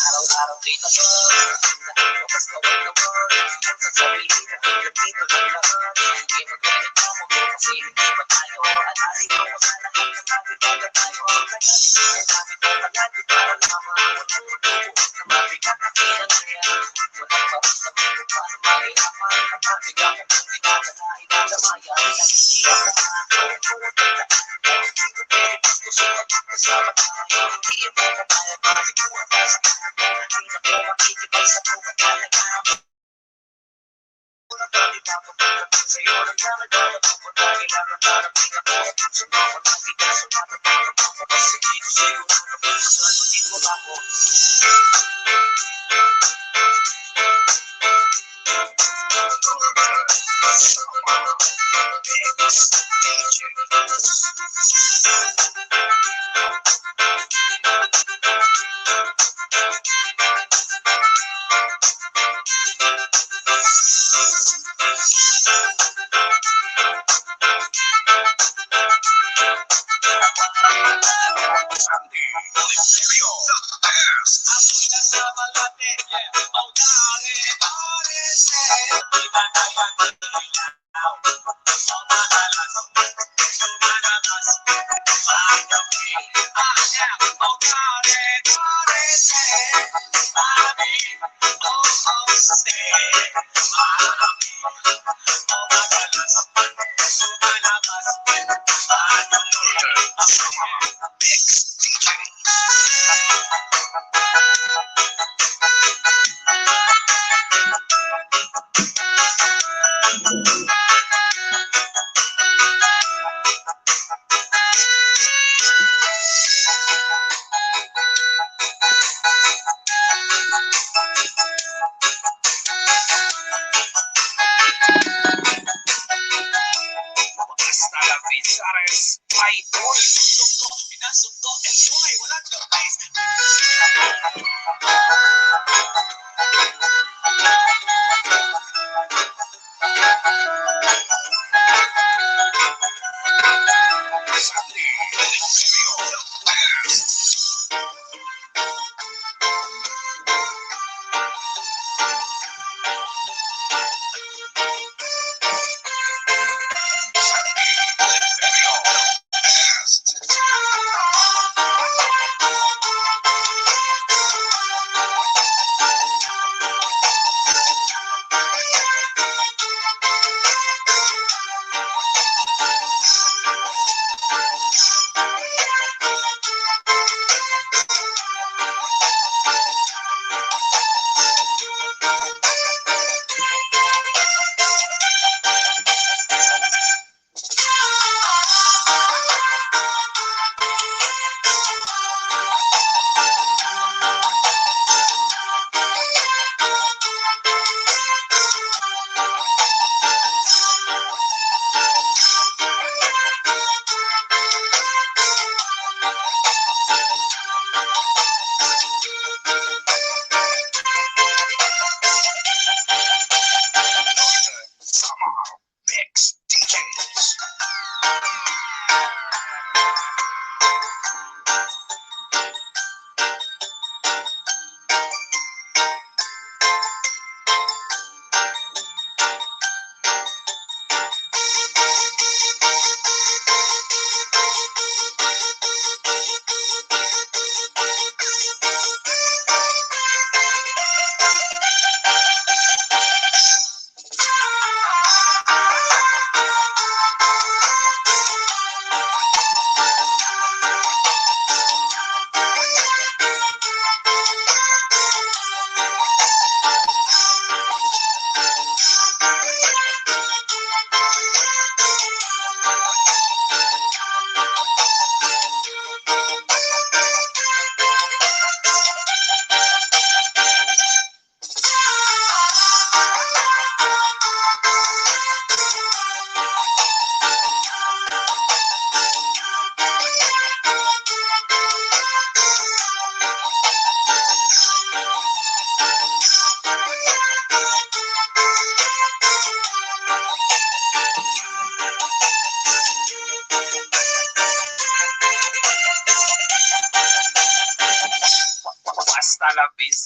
Araw-araw din naman, dahil mas kawal naman, sasabihin na dito lang lahat. Hindi mo ganito mo kasi hindi pa tayo. Alari ko sa lahat ng magagawa tayo. Kaya sinasabi ko palagi para lamang na mabigat na kinagaya. Walang pausap ko paano mahirapan. Mabigat ko kung dinadala inadamayan. Hindi ako makakawag. Hindi ko pwede gusto sa pagkakasama tayo. Hindi mo kaya mabiguan ka sa hindi na ko makikipag sa pagkakalaga. Dami pa po pagdating sa'yo ng talaga. Kung kailangan darating ako sa mga mabigat sa matatanggap ako. Kasi dito sigurado kung sasagutin mo ba ako. Ako'y nasa Malate, ang dali-dalis. Di ba naman ilaw? Ang madalas, lumalabas, magabi. Ang dali-dalis. Mami, oh, stay. Mami, ang madalas, lumalabas, magabi. Mix DJ.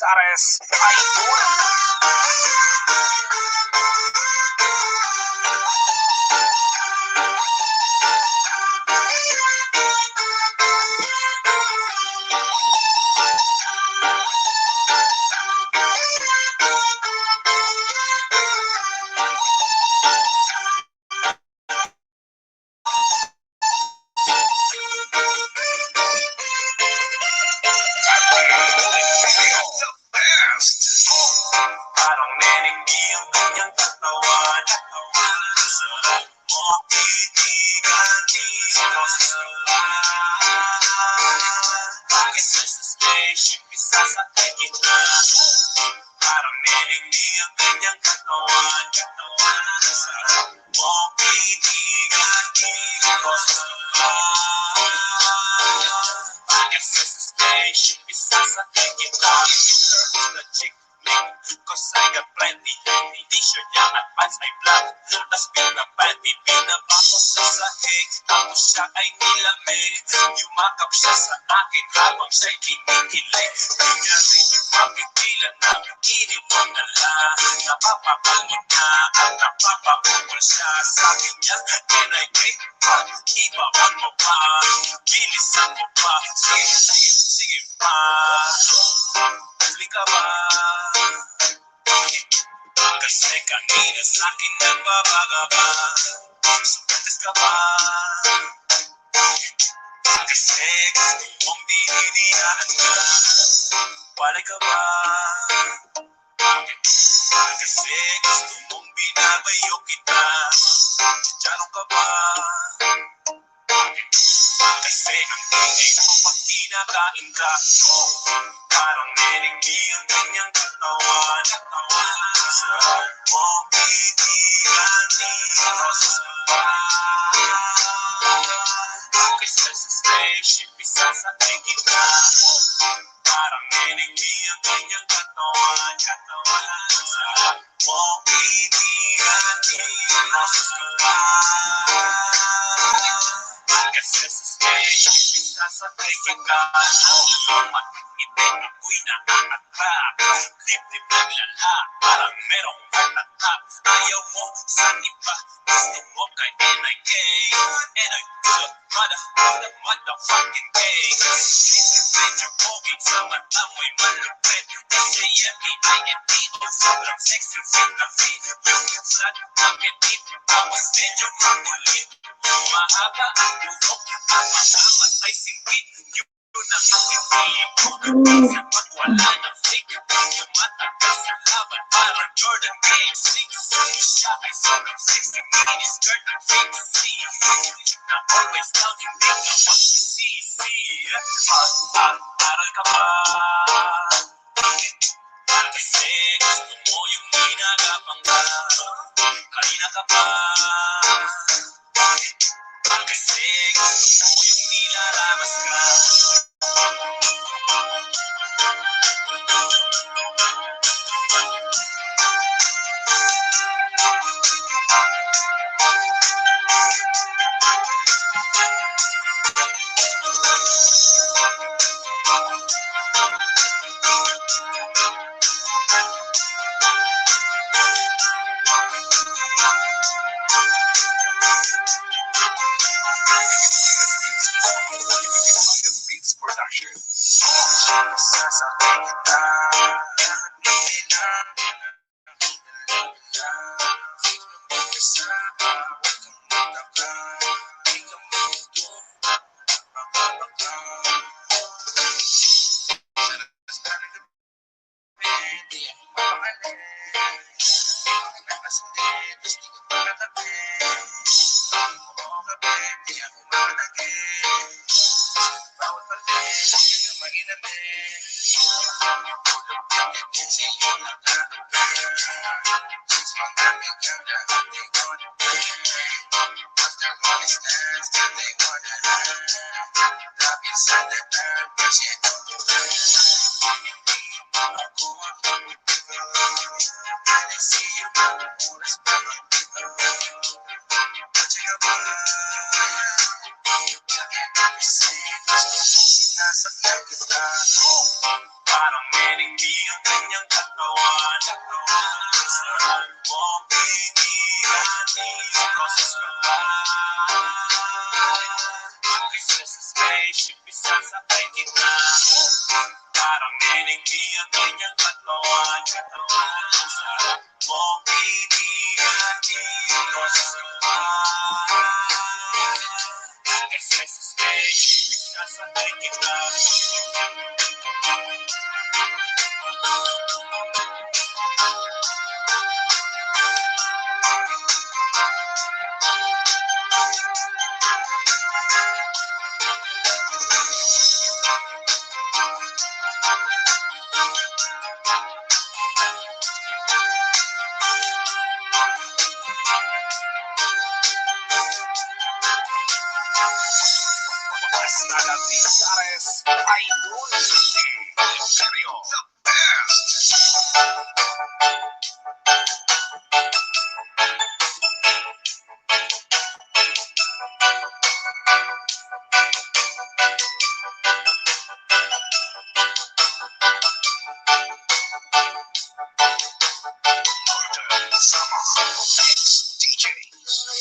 Casares, Idol. Parang menenggi ang kanyang katawan. Sarap mo titigan dito sa bakit sa spaceship isasakay kita. Parang menenggi ang kanyang katawan. Sarap mo titigan dito sa bakit sa spaceship isasakay kita. The chick cause I got plenty. T-shirt niya at pants ay black. Tas pinapati, pinabako sa sahig. Tapos siya ay nilamig. Yumakap siya sa akin habang siya'y kinikilig. Di niya rin yung mapipilan na inip ko na lang. Napapapangit na at napapakukul siya. Sabi niya, can I get back? Ibawan mo pa, bilisan mo pa. Sige pa. Huli ka ba? Kasi kanina sa'kin nagbabagaba. Sumatas ka ba? Kasi gusto mong dinidiyaan ka. Walay ka ba? Kasi gusto mong binabayo kita. Diyanong ka ba? Kasi ang ingay mo pag kinakain ka. Parang menenggi ang kanyang katawan. Sarap mo titigan dito sa kasi sa spaceship isasakay kita. Parang menenggi ang kanyang katawan. Sarap mo titigan dito sa kasi sa spaceship isasakay kita. Itin ako'y na-attract. Lip-lip naglala, parang merong heart-attack. Ayaw mo sa iba, gusto mo kay NIK. NIK, motherfucking gay. Medyo pogi sa mata mo'y malupit. S-A-M-E-I-N-T-O, sobrang sexy fit na fit. Yung sad na petit, tapos medyo makulit. Mahaba ang buhok, ang masamat ay singkit. Yun ang isipin mo, pag wala ng fake. Yung matagal sa laban, parang Jordan Game 6. Siya ay sobrang sexy, mini-skirt ang fantasy. Na always down, hindi ka magsisisi. Aral ka ba? Kasi gusto mo yung ginagapang ka. Kanina ka ba? Kasi gusto mo yung nilalabas ka. Production. Sasakay kita. Parang hindi ang kanyang katawan. Saan mo pinigani, process ka ba? Mag-express sa spaceship, isasakay kita. Parang hindi ang kanyang katawan. Saan mo pinigani, process ka ba? Mag-express sa spaceship, isasakay kita. Hasta la Pizares, Idol City, Imperio, the best.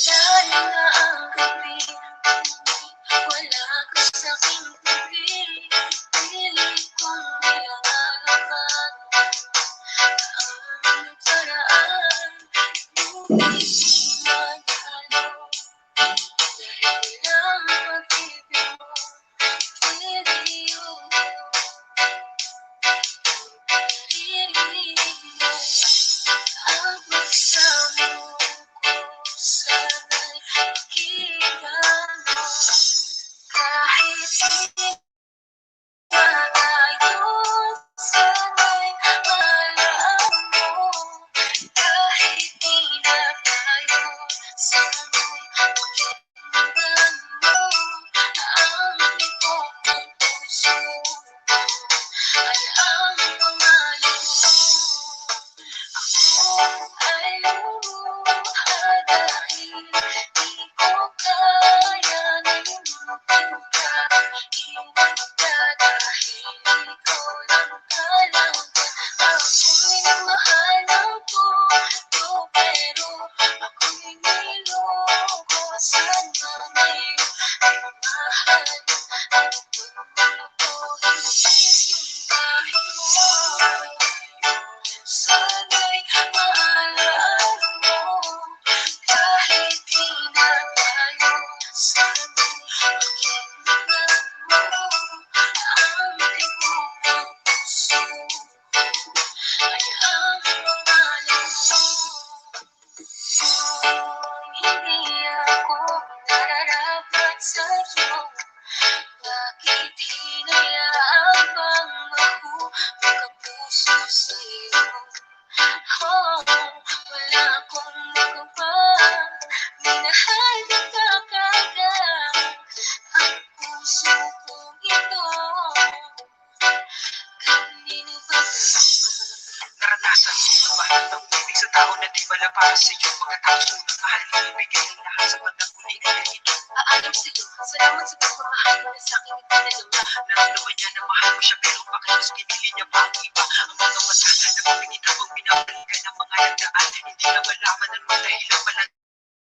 Wala na ang gabi, wala ka sa'king tabi. Pilit kong nilalaman ang paraan. Ngunit di manalo dahil lang pag-ibig mo. Video naririnig mo ang pagsamo ko. Sana'y pakinggan mo kahit di pa tayo. Sana'y malaan mo kahit di na tayo. Sana'y pakinggan mo ang tibok ng puso ko ay ang pangalan mo. Ako ay lumuha dahil di ko kaya na limutin ka. Iwan ka dahil ikaw lang talaga. Ako'y nagmahal ng todo pero ako'y niloko. Sana ngayon ay mahal ang mundo ko. Hindi yung dahil mo. Sana'y mahalal mo kahit di na tayo. Sana'y pakinggan mo ang tibok ng puso ko ay ang pangalan mo. Kung hindi ako nararapat sa'yo, bakit hinayaan bang mahulog ang puso sa'yo? Oh, wala akong magawa, minahal kita kagad ang puso kong ito. Kanino ba Naranasan mo na mahal ng ibig sa tao na di bala para sa iyo. Pagkatapos mo ng mahal, ibigay ng lahat sa bandang huli ay ganito. aalam sa'yo? Salamat sa pagmamahal mo na sa'kin itinadama. Nararamdaman niya na mahal mo siya pero bakit mas pinili niya pa ang iba? Ang mga mata na pumingin habang pinapalikan ng mga nagdaan. Hindi na malaman ang mga dahilan pala.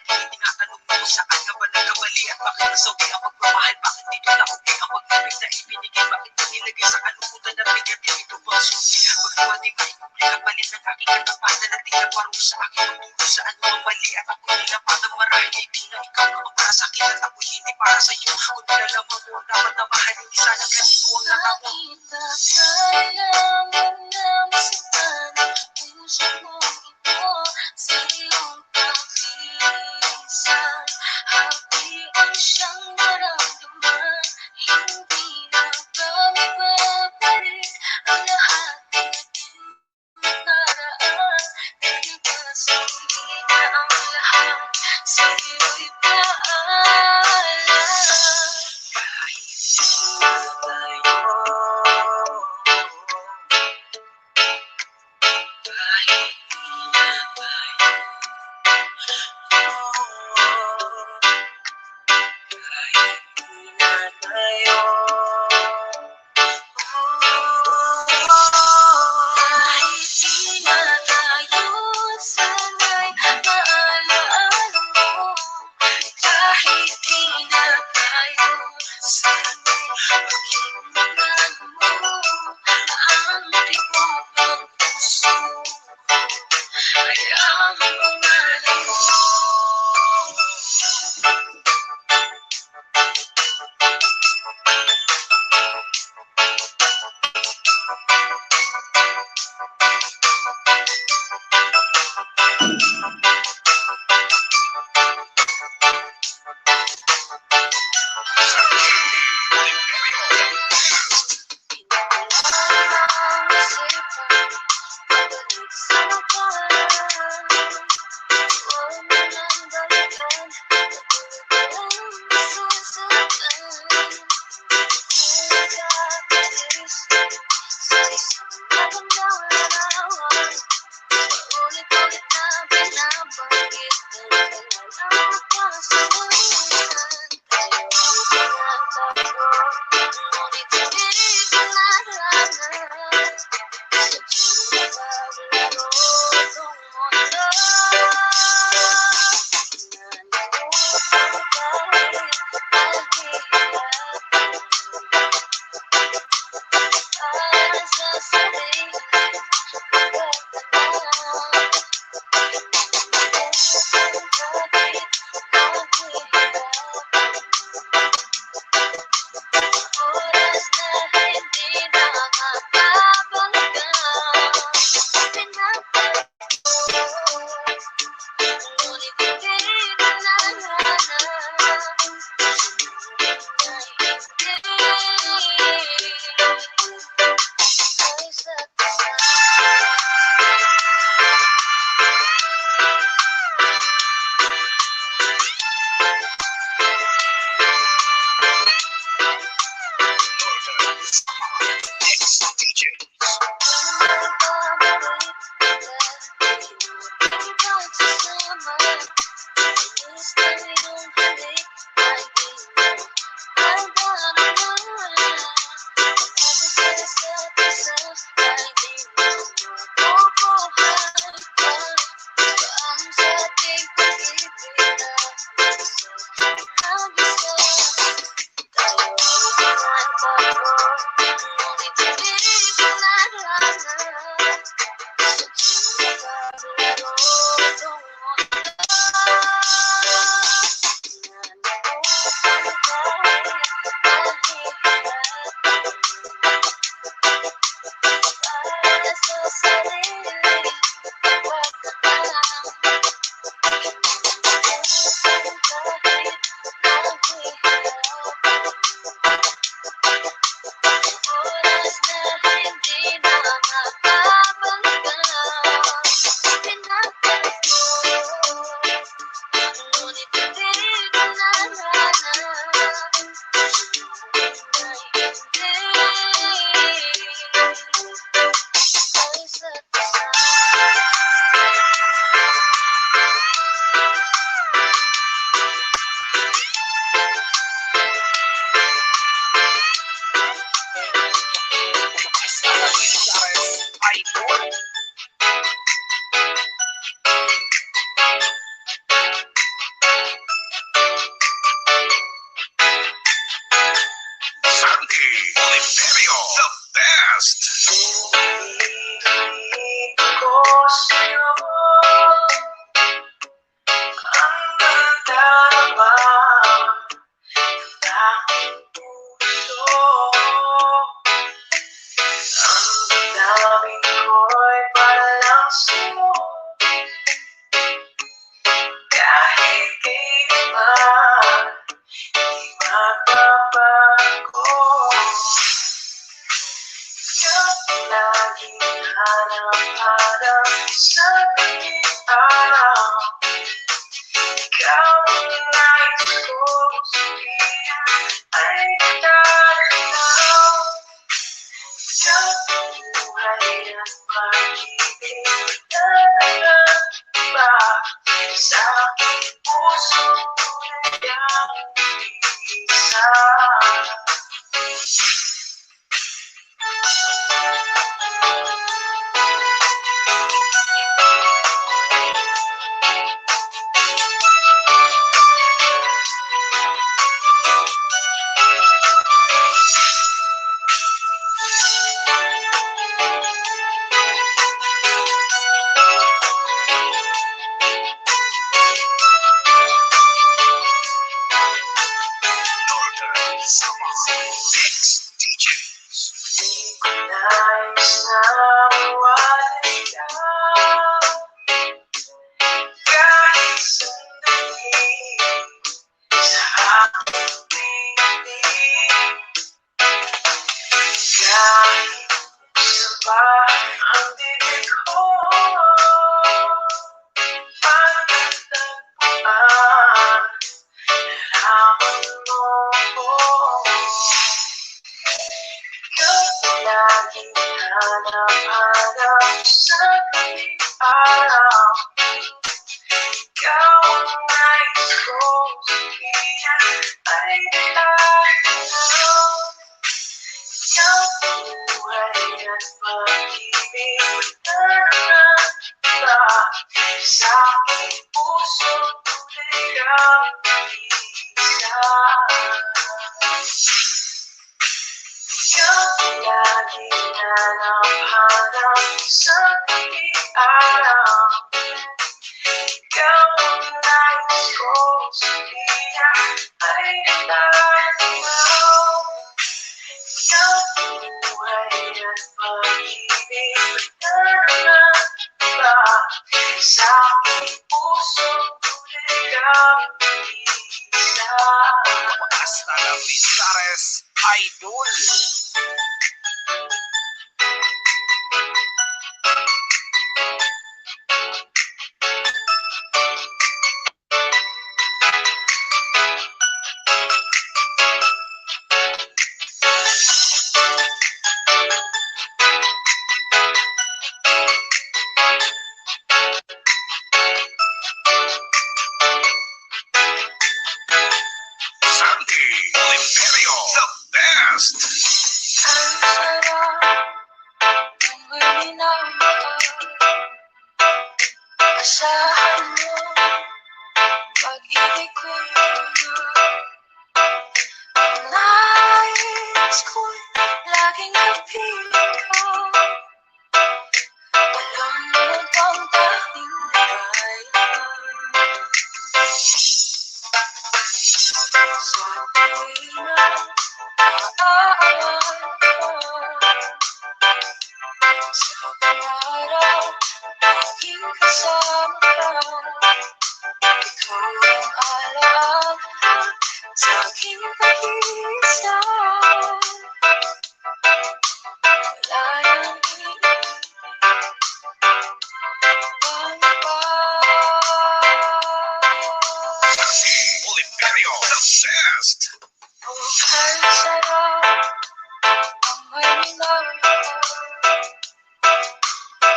Tinatanong mo saan na ba nagkamali at bakit nasawi ang pagmamahal? Bakit dito nauli ang pag-ibig na ibinigay? Bakit mo nilagay sa kalungkutan at bigyan din ito pang susi? Pagkawadi may kumuli kapalit ng aking katapatan at tinaparoon sa akin magtungo saan mo ang mali at ako nilapatan marahil hindi na ikaw ang para sa akin at ako hindi para sa iyo. Kung nilalaman mo dapat na mahal, hindi sana ganito ang nakako. nakita kailangan na masaktan ang puso kong ito sa iyong pagkisan. Hapian siyang naramdaman, hindi na kami babalik ang lahat ng ating nakaraan. Dahil ba sa huli na ang lahat sa iyo'y paalam. Kahit sino tayo, kahit di na tayo, kahit di na tayo. kasunungan. Tayo'y pinagtagpo, ngunit hindi tinahanap. Sadyang paglaro itong mundo. Nalulungkot kahit mahirap para sa sarili. Oras na hindi na makabalikan. Pinagtagpo, ngunit hindi tinahanap. Ay isa't isa. Oras na hindi na makabalikan. Pinagtagpo, ngunit hindi tinahanap. Ay isa't isa. Sandy Oliverio, the best. Pinipili ko sa'yo ang nadarama ng aking puso. Ang damdamin ko'y para lang sa'yo, kahit kailan di magbabago. Ikaw laging hanap-hanap sa bawat araw. Ikaw ang nais kong sabihin ay nagdadalaw. Sa buhay at pag-ibig na nag-iba, sa aking puso ay ang isa. Hanap-hanap sa bawat araw, ikaw ang nais ko. ay nakakalaw. Ikaw ang buhay at pag-ibig na iba. Sa aking puso tunay kang isa. Ikaw ang laging nanaphanap sa tuwing araw. Ikaw ang nais kong sabihan ay nagtataw. Ikaw ang buhay at pag-ibig na iba. Sa aking puso tunay kang isa. Hasta la Pisares Idol. Sandy Oliverio, the best. Ang sarap ng may minamahal. Asahan mo, pag-ibig ko'y tunay. Ang nais ko'y laging kapiling ka. Alam mo bang tanging dahilan sa tuwing na naaawan ka. Sa araw, laging kasama ka. Ikaw ang alaala sa aking pag-iisa. Wala nang iiwan pang iba. Sandy Oliverio, the best. Oh, ang sarap ang may minamahal.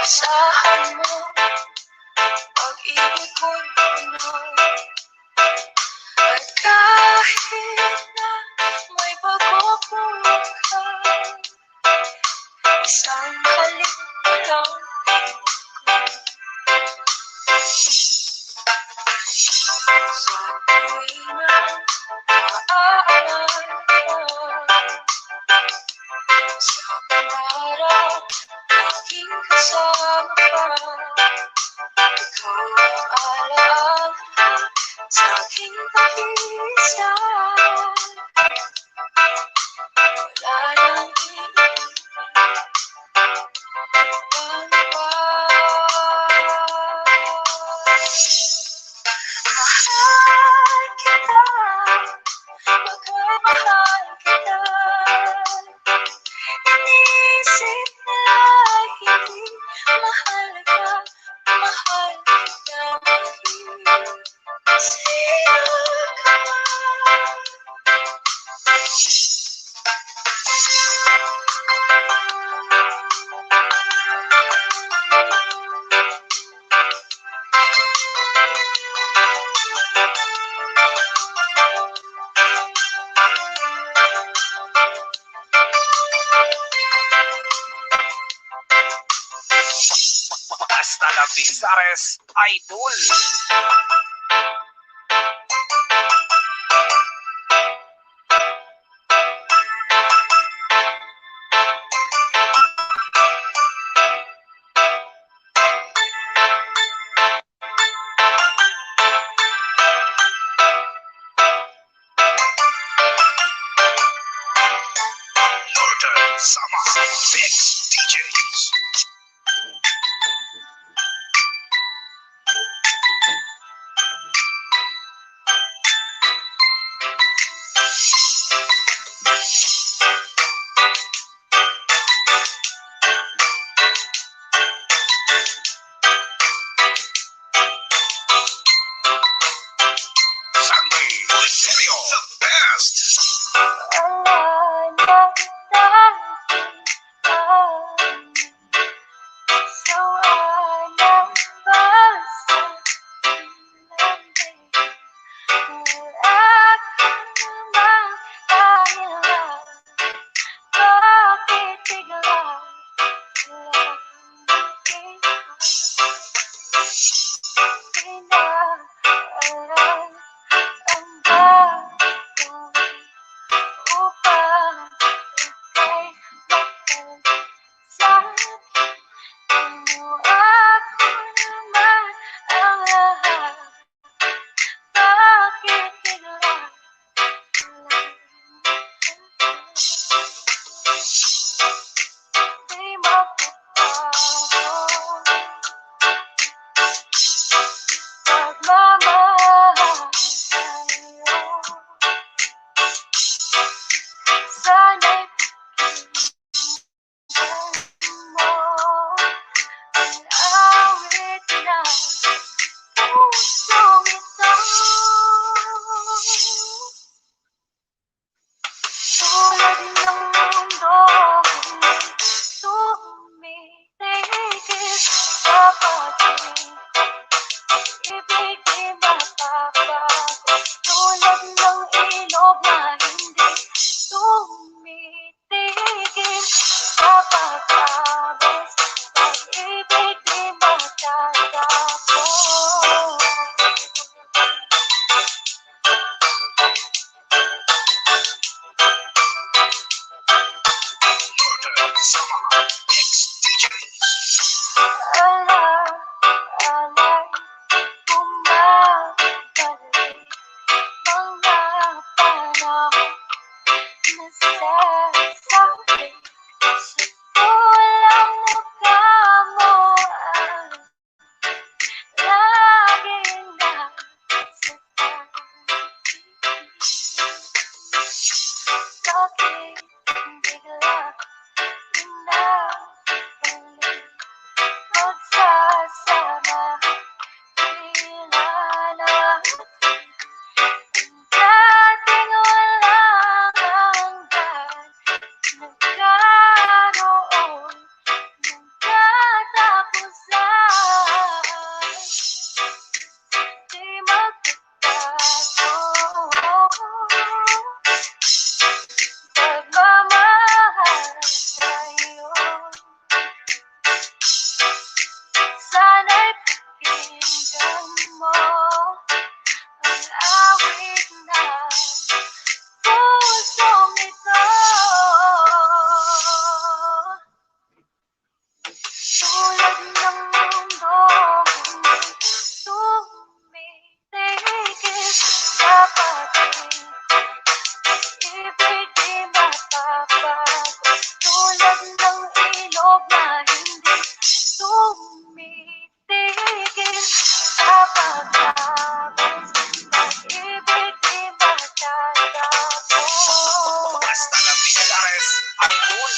Asahan mo, pag-ibig ko'y tunay. At kahit na may pagkukulang ka, isang halik mo lang sa tuwing na naaawan ka. Sa araw, laging kasama ka. Ikaw ang alaala sa aking pag-iisa. Wala nang iiwan pang iba. Mahal kita, magmamahal kita. Inisip nila hindi mahalaga, mahal kita mahigit. Sino ka man? Hasta la Pisares Idol. Northern Summer Mix DJs. Sandy Oliverio, the best. Wala nang dahilan. Sawa ng basta. Wala ka ilog na hindi tumitigil sa pag-abis, pag-ibig di matatapos. Northern Summer Mix DJs. Alay, alay, bumabalik mga panahon na sasabi sa tulang mukha mo ay laging nasa tabi. Bakit bigla pinabalik magsasama? Tila natin dating walang hanggan, nagkaroon ng katapusan. Di magtago pagmamahal sa'yo. Sana'y pakinggan mo ang awit ng pusong ito. Tulad ng mundong hindi tumitigil sa pag-ibig, ibig di mapapago. Tulad ng ilog na hindi tumitigil sa pag-abis, pag-ibig di matatapos. Hasta la Villares, Idol.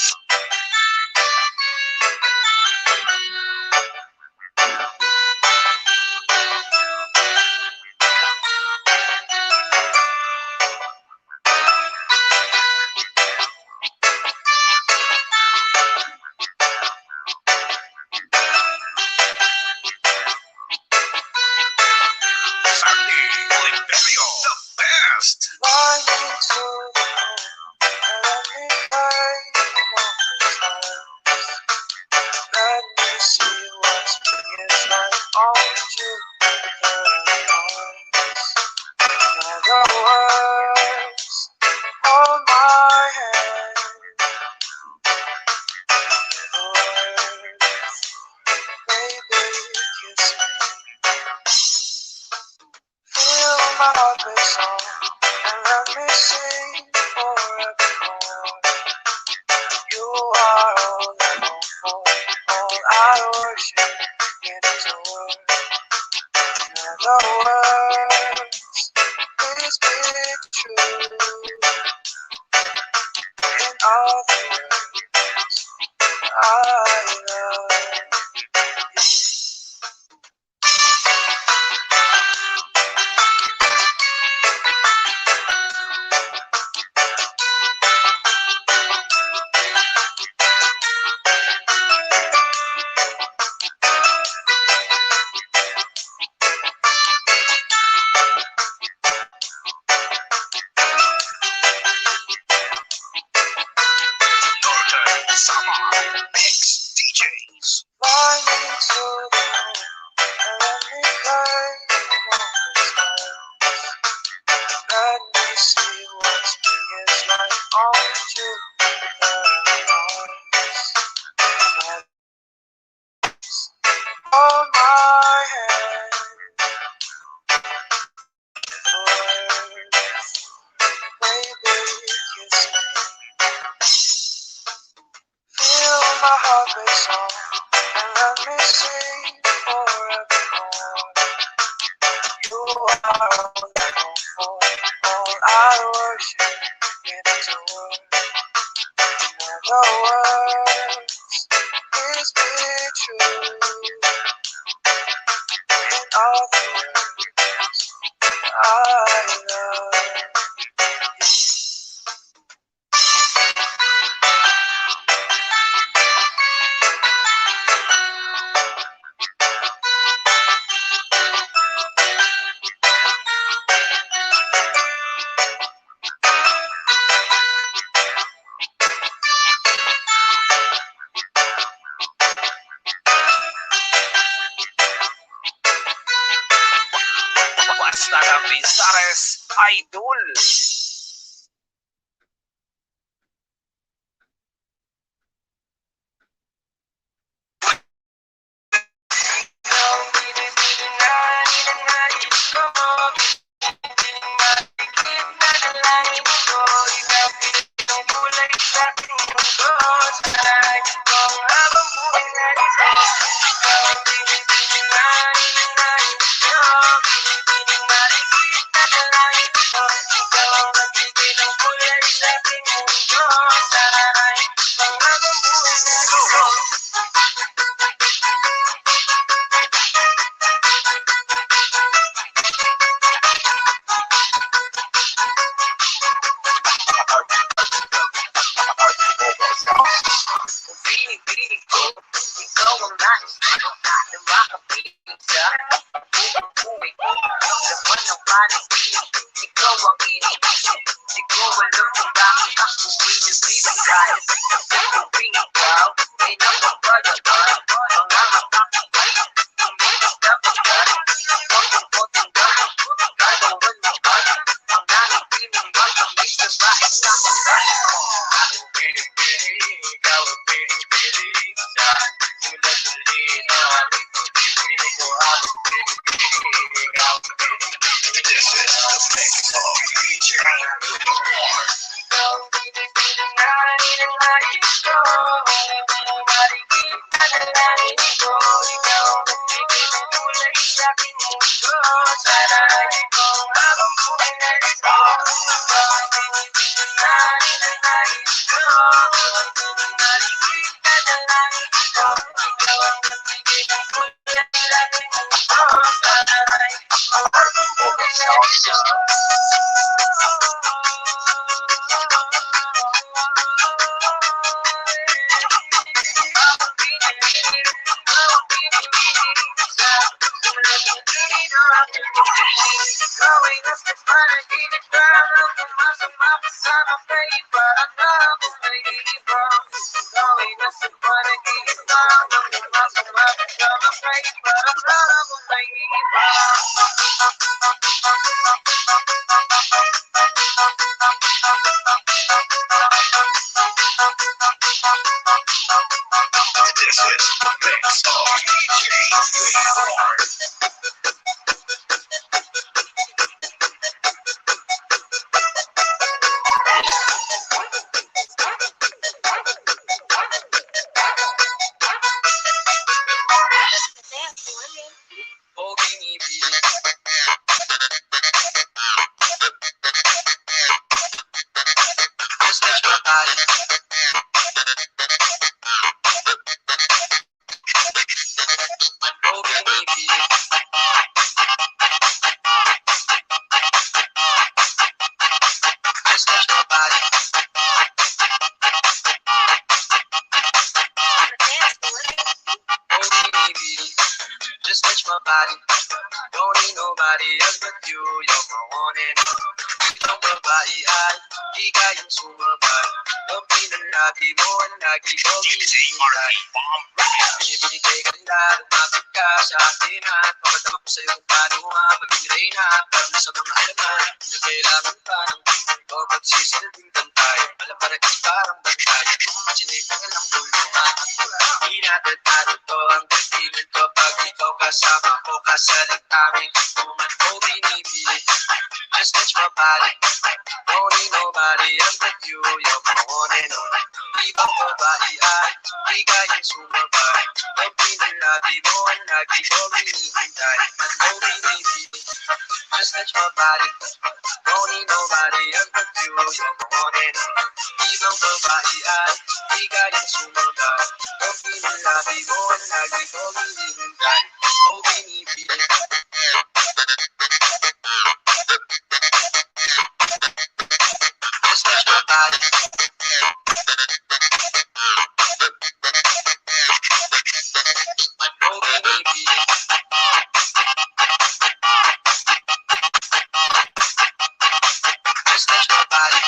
Sandy Oliverio, the best. Fly me to the moon and let me fly among the stars. Let me see what spring is like on Jupiter and Mars. And the words hold my hand. The words, baby, kiss me. Feel my heart race on and let me sing forevermore. You are all I long for, all I worship and adore. And the words, please be true. In all the words, I love you. Northern Summer Mix DJs. Fly me to the moon and let me fly among the stars. Let me see what spring is like on Jupiter and Mars. And hold my hand. The words, baby, kiss me. Feel my heart race on and let me sing forevermore. You are all I long for, all I worship and adore. And the words, please be true. In all the words, I love you. Idol. Binibining ko, ikaw ang nais na makapisa. Ang buhay ko, laman ng panaginip. Ikaw ang iniisip, di ko alam kung bakit ako pinibibigay. Tuwing ikaw ay napapalaman, mga makakabay, umilig na pagkat. Huwag ang botong gano'n, gano'n naman. Ang nanipiling matamis na bahay sa kulay. Aking pinipili, ikaw ang pinipili sa sula-suli na aking pinipili ko. Aking pinipili, ikaw ang pinipili. This is the mix of DJ Moore. Ikaw ang pinipili na ninanais ko. Marikit na dalangin ko. Ikaw ang nagpipiling kulay sa aking mundo. Sana ikaw habang buhay na ito. Ikaw ang pinipili na ninanais ko. Marikit na dalangin ko. Ikaw ang nagpipiling kulay sa aking mundo. Sana ikaw habang buhay na ito. This is the mix of DJ Moore. O binibili. Just touch my body. O binibili. Just touch my body. O binibili. Just touch my body. Don't need nobody else but you. You're my one and only. Itong babae ay di kayang sumabay. Ang pinalabi mo ang lagi ko hinihintay. Binibigay ka nila, lumapit ka sa akin at papadama ko sa'yo kung paano nga maging reyna. Para sa mga alaman, na kailangan pa ng buhay ko. Pagsisilbing bantay, alam pa nagis parang bantay. Sinita ka lang bulungan. Di natin ano to ang datingan ko. Pag ikaw kasama ko, kasalit aming kuman ko binibili. Just touch my body. Don't need nobody else but you. You're my one and only. Ibang babae ay di kayang sumabay. Ang pinalabi mo ang lagi ko hinihintay. Mo binibili. Just touch my body. Don't need nobody else but you. You're my one and only. Ibang babae ay di kayang sumabay. Ang pinalabi mo ang lagi ko hinihintay. Mo binibili. Just touch my body. Oh, baby. Just touch my body.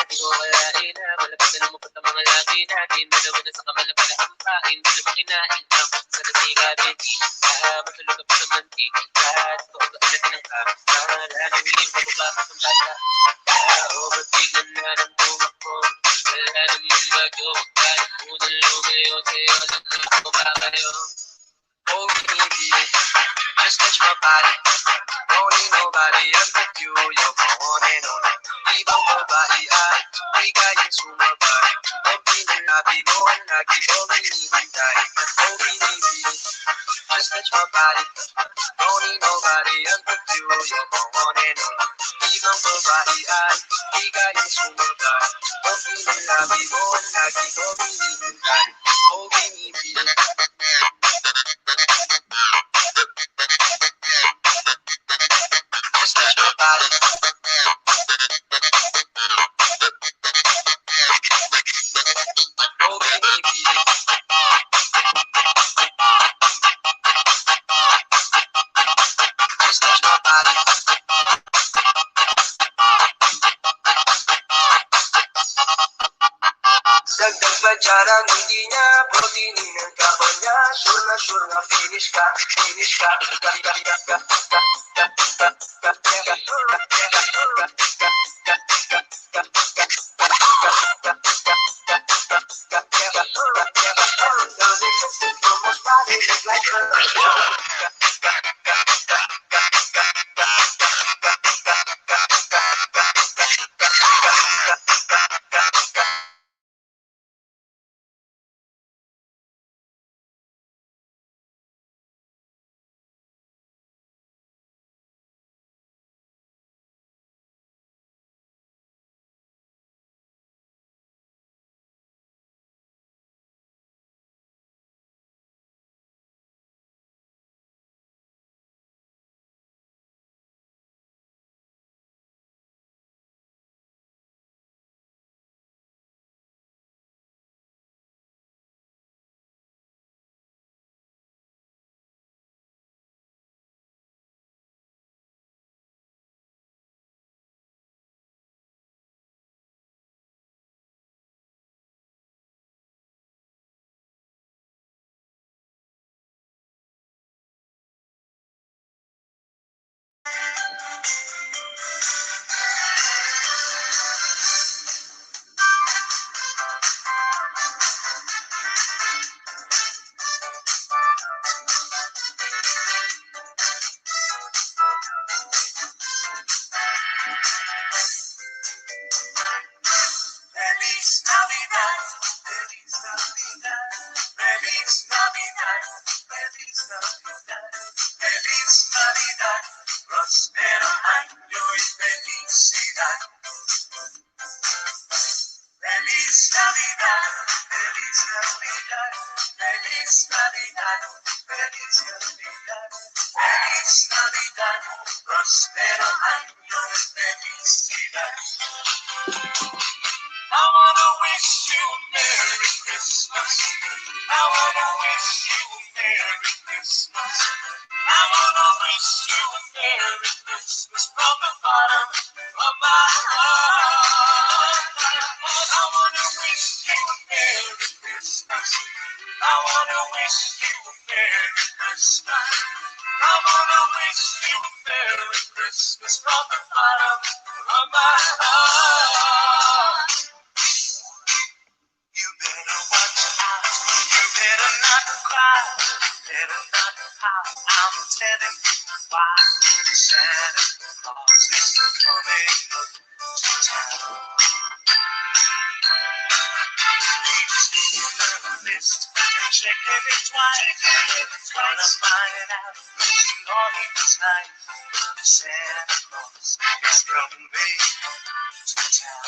Di ko kalain na malapitan mo pa mga laki natin. Dalawa na sa kamalapala ang pain. Di naman kinain na sa nasiga sabi, matulog ka pa naman tika, ito ang kaalatin ng kama, lalo yung pababa ng bata. O ba't biglang na nang tumakbo, wala naman bago, kahit unang lumayo sa'yo, nalako ba kayo? Oh, baby, just touch my body. Don't need nobody else but you. You're my one and only. Ibang babae ay ligayang sumabay. Ang pinalabi mo ang lagi ko hinihintay. Oh, baby, just touch my body. Don't need nobody else but you. You're my one and only. Ibang babae ay ligayang sumabay. Ang pinalabi mo ang lagi ko hinihintay. Oh, baby, just touch my body. Oh, baby, just touch my body. Dagdag pa dyan ang hindi niya, proteinin ang kaban niya. Sure na finish ka, finish ka. Feliz Navidad, Feliz Navidad, Feliz Navidad, Feliz Navidad, Feliz Navidad, próspero año y felicidad. Feliz Navidad, Feliz Navidad, Feliz Navidad, Feliz Navidad, Feliz Navidad, próspero año y felicidad. I wanna wish you a Merry Christmas. I wanna wish you a Merry Christmas. I wanna wish you a Merry Christmas from the bottom of my heart. I wanna wish you a Merry Christmas. I wanna wish you a Merry Christmas. I wanna wish you a Merry Christmas from the bottom of my heart. You better watch out, you better not cry, better not pout, I'm telling you why. Santa Claus is coming to town. He's making a list and checking it twice, trying to find out who's naughty this night. Santa Claus is coming to town.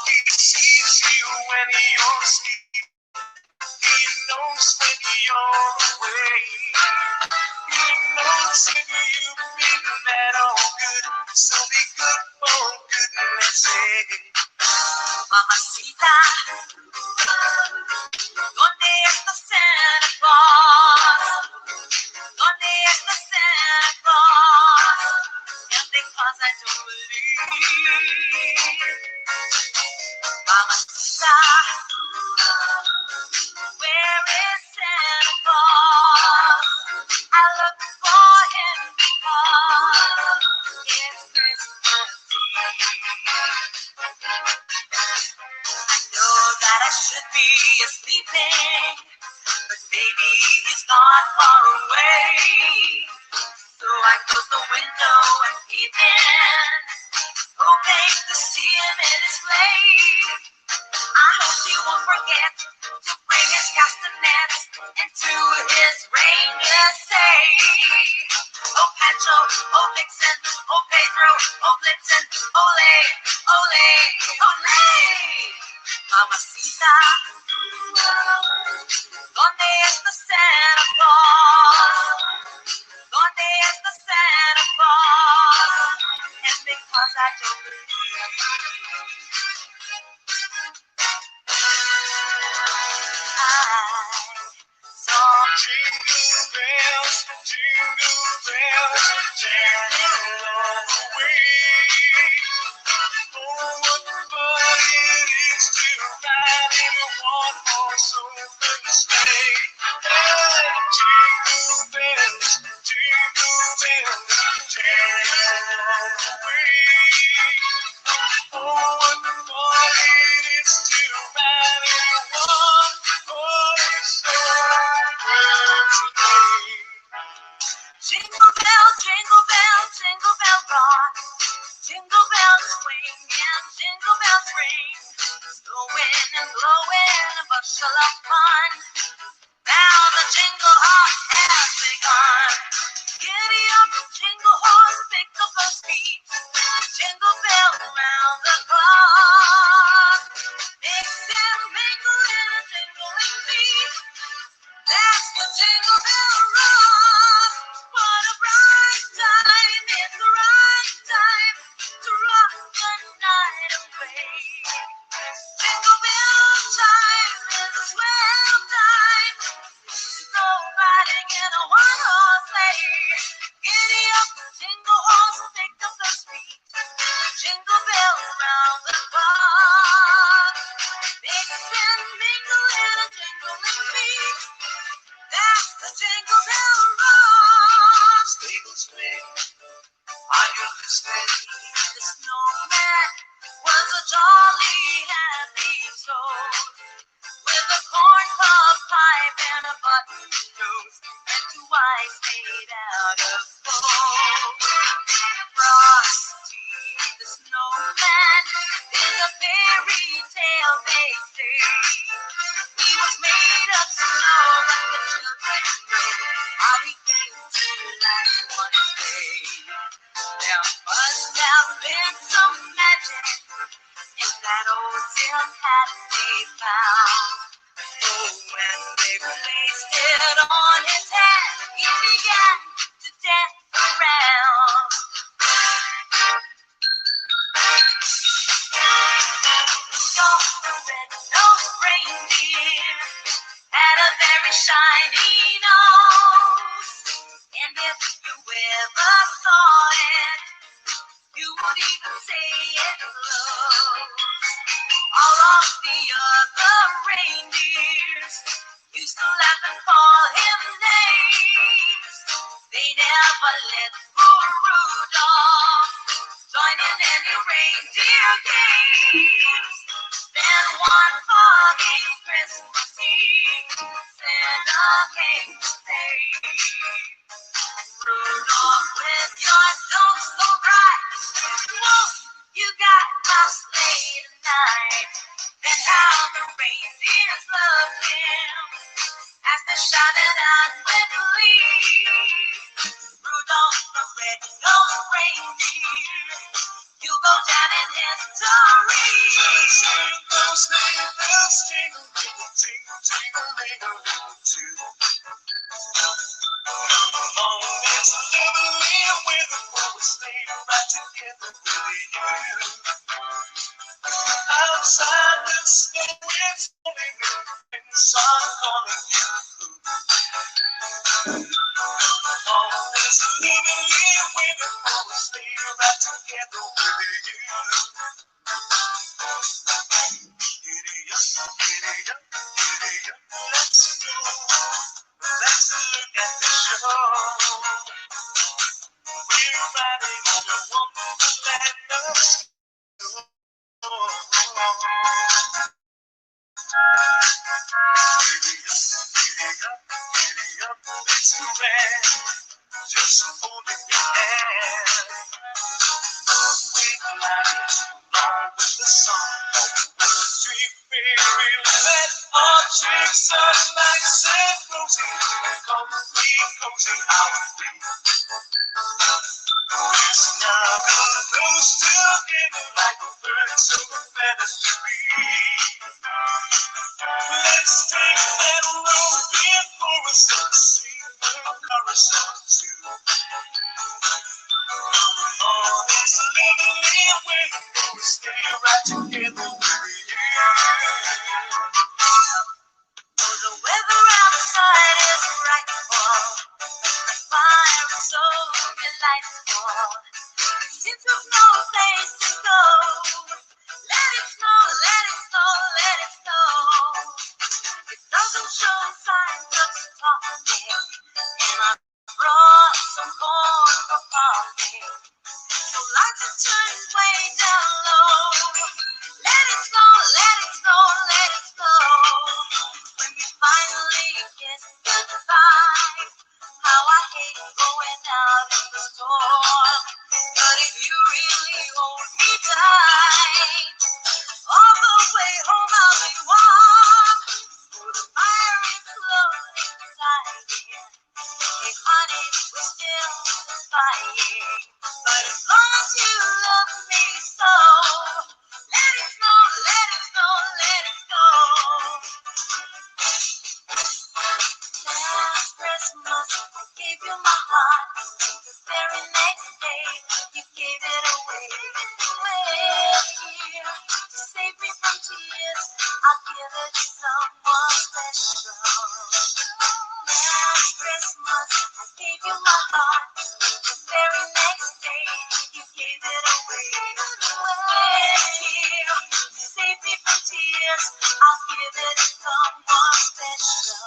He sees you when you're asleep. He knows when you're away. He knows if you've been bad or good. So be good for goodness sake. Mamacita, ¿dónde está Santa Claus? ¿Dónde está Santa Claus? And because I don't believe, Mamacita, where not far away. So I close the window and peep in, hoping to see him in his sleigh. I hope he won't forget to bring his castanets into his reindeer sleigh. Oh Pancho, oh Vixen, oh Pedro, oh Blitzen, ole, ole, ole. Mamacita, ¿dónde está Santa Claus? ¿Dónde está Santa Claus? And because I don't believe, Jingle bells, jingle all the way. Oh, what fun it is to ride in a one-horse open sleigh. Hey, jingle bells, jingle all the way. Oh, what fun it is to ride in a one-horse open sleigh. jingle bell rock. Jingle bells swing and jingle bells ring. Snowing and blowing a bushel of fun. Now the jingle hop has begun. Giddy up, jingle horse, pick up those feet. Jingle bell round the clock. Mix and mingle in a jingling beat. That's the jingle bell rock. What a bright time, it's the right time to rock the night away. Jingle bell time is a swell time to go riding in a one-horse sleigh. Giddy up, jingle horse, pick up the speed. Jingle bell round the clock. Mix and mingle in a jingling beat. That's the jingle bell rock. Sleigh, sleigh, are you listening? The snowman was a jolly happy soul, with a corncob pipe and a button nose, and two eyes made out of gold. Frosty the snowman is a fairy tale, they say. He was made of snow, but the children know how he came to life one day. There must have been some magic in that old silk hat they found. Oh, when they placed it on his head, he began to dance around. Rudolph the red-nosed reindeer had a very shiny nose, and if you ever saw it, you would even say it glows. All of the other reindeers used to laugh and call him names. They never let poor Rudolph join in any reindeer games. Then one foggy Christmas Eve, Santa came to say, Rudolph, with your nose so bright, won't you got my sleigh tonight? Then how the reindeers loved him as they shouted out with glee. Rudolph the red-nosed reindeer, you go down in history. Those sleigh bells jingle, jingle, jingle, jingle, too. Come along, let's live and live with a forward sleigh right together with you. Outside the snow, it's only and the sun calling you. Come along, let's live and live with a forward sleigh right together with you. Giddy up, giddy up, giddy up, let's go. Let's look at the show. We're riding on a wonderland of snow. Giddy up, giddy up, giddy up, to rent, just holding your hand. We glided along with the song of the street baby. Let our cheeks are nice and rosy, come free, cozy, our feet. We're snuggled close together like birds of a feather to be. Let's take that road before us and see the horizon too. All this lovely weather, we stay right together with you. Oh, the weather outside is frightful, the fire is so delightful. Since there's no place to go, let it snow, let it snow, let it snow. It doesn't show signs of stopping, and I brought some corn for coffee. So lights are turned way down low. Let it snow, let it snow, let it snow. When we finally kiss goodbye, how I hate going out in the storm. But if you really hold me tight, all the way home I'll be warm. Oh, the fire is slowly dying. Hey honey, we're still fighting. But as long as you love me so, let it snow, let it snow, let it snow. Last Christmas, I gave you my heart. The very next day, you gave it away. Well, here, to save me from tears, I'll give it to someone special. Last Christmas, I gave you my heart. The very next day, you gave it away. Well, here, to save me from tears, I'll give it to someone special.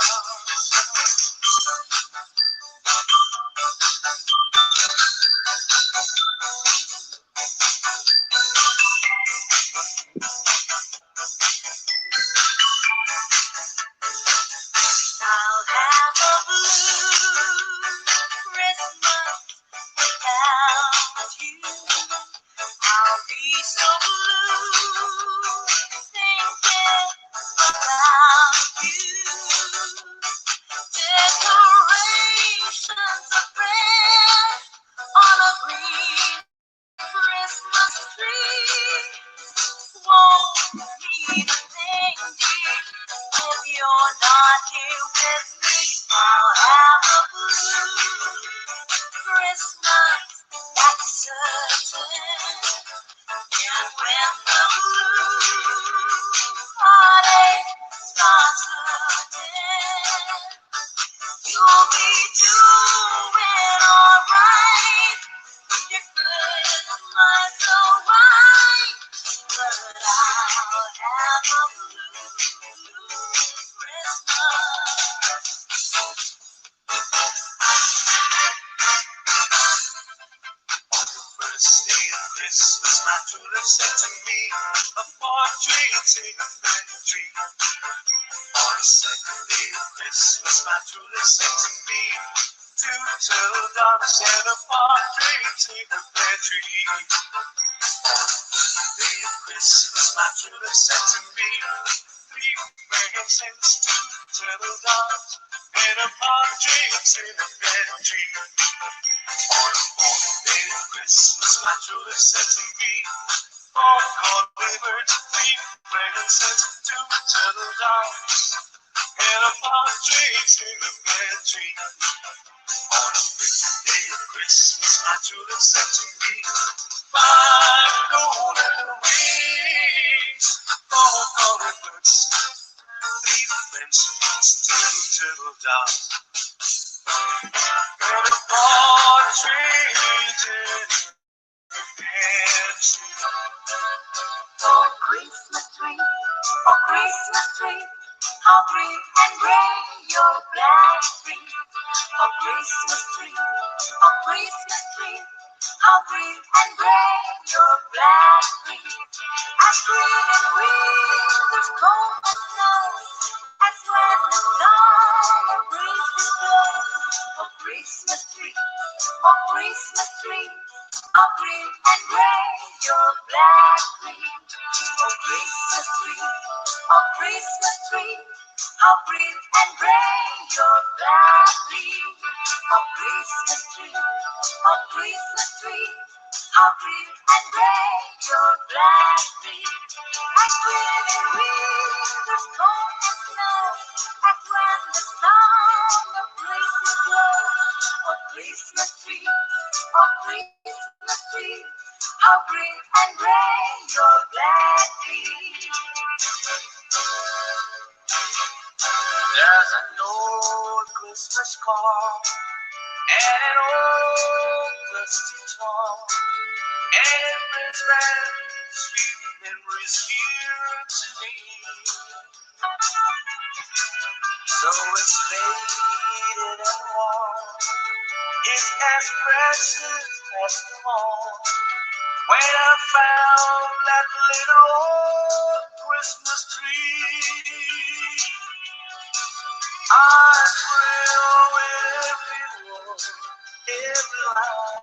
I'll have a blue Christmas without you. I'll be so blue thinking about you. Decorations of red on a green Christmas tree won't mean a thing, dear, if you're not here with me. I'll have a blue Christmas, that's certain. And when the blue heartache starts hurting, you'll be doing alright. Your Christmas so white, but I'll have a blue Christmas. First day of Christmas, my true love said to me, a portrait in a red tree. On the second day of Christmas, my true love said to me, two turtle doves and a partridge in a pear tree. On the day of Christmas, my true love said to me, three presents, two turtle doves and a partridge in a pear tree. On the fourth day of Christmas, my true love said to me, four golden birds, three presents, two turtle doves and a partridge in a pear tree. On the fifth day of Christmas, my true love said to me, five golden rings, four golden birds, three friends, two turtle doves, and a partridge in a pear tree. Oh, Christmas tree, how green and gray your black tree. Oh, Christmas tree, how green and gray your black tree. As green in winter's cold and snow, as when the summer breeze is blow. Oh, how green and gray your black tree. Oh Christmas tree, oh Christmas tree, how green and gray your black tree. Oh Christmas tree, oh Christmas tree, how green and gray your black tree. And green in winter, snow and snow, and when the sound of Christmas blows. Oh Christmas tree, oh Christmas tree, how green and gray your black tree. There's an old Christmas card and an old dusty toy, and it brings back sweet memories here to me. So it's faded and worn, it's as precious as the morn. When I found that little old Christmas tree, I thrill with every word, every line.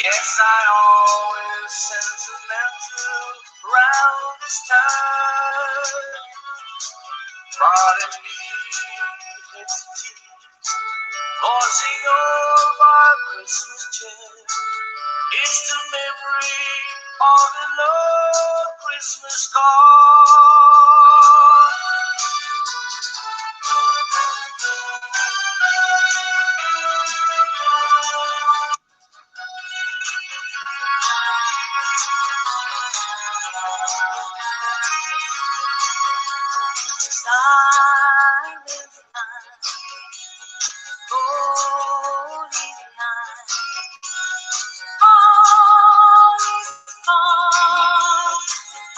Yes, I always sentimental round this time. Pardon me, it's a tease, causing all my Christmas cheer. It's the memory of the Lord Christmas card. Silent night, holy night, all is calm,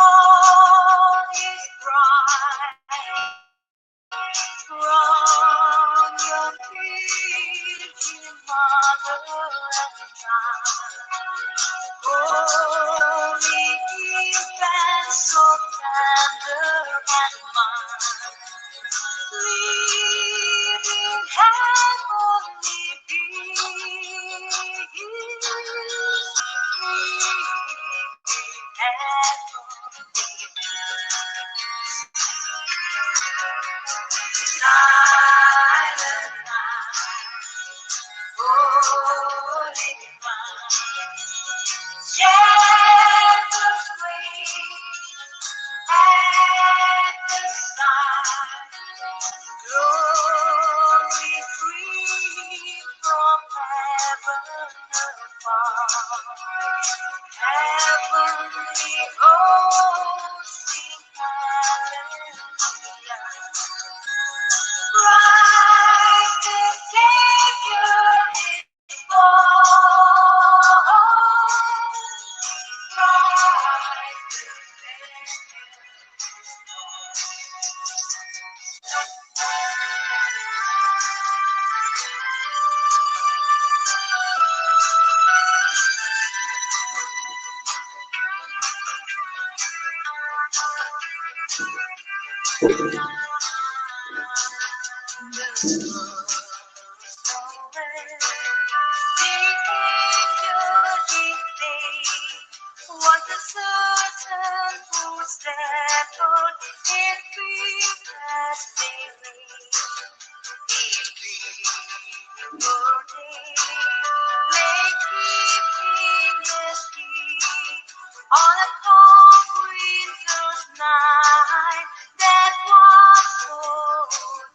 all is bright. From your preaching mother and child, holy infant, so tender and mild, leaving heavenly peace, leaving heavenly silent night, holy night, shepherds queen at the side, glory free from heaven afar, heavenly hosts sing hallelujah. Christ the Savior is born. Christ the was a certain who settled in peace as they lay. Evil day lay keeping his sleep on a cold winter's night that was so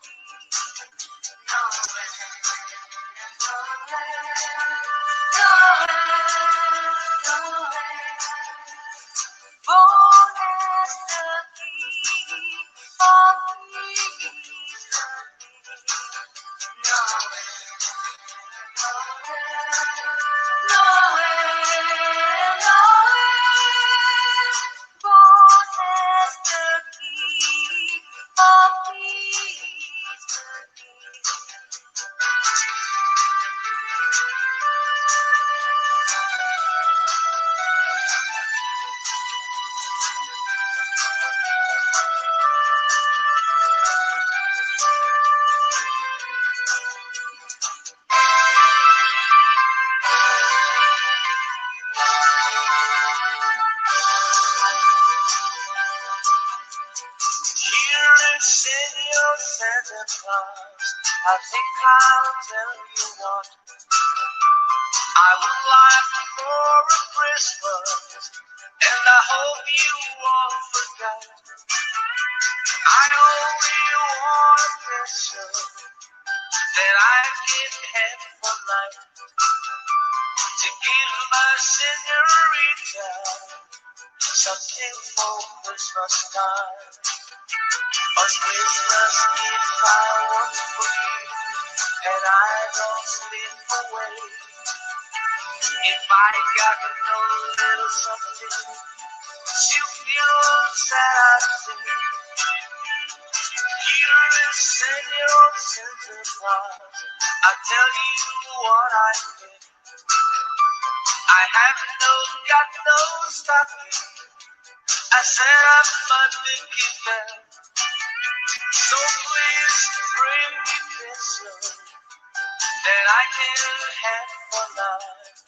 deep. Born as the King of Kings, born as the King of Kings. Santa Claus, I think I'll tell you what I would like for a Christmas, and I hope you all forgot. I only want a picture that I can have for life to give my senorita something for Christmas time. On Christmas Eve I was free, and I don't slip away. If I got no little something, she feels that I see. Here is Senor Santa Claus, I tell you what I think. I have got no stocking. I set up my dinky bell. So please bring me picture that I can have for life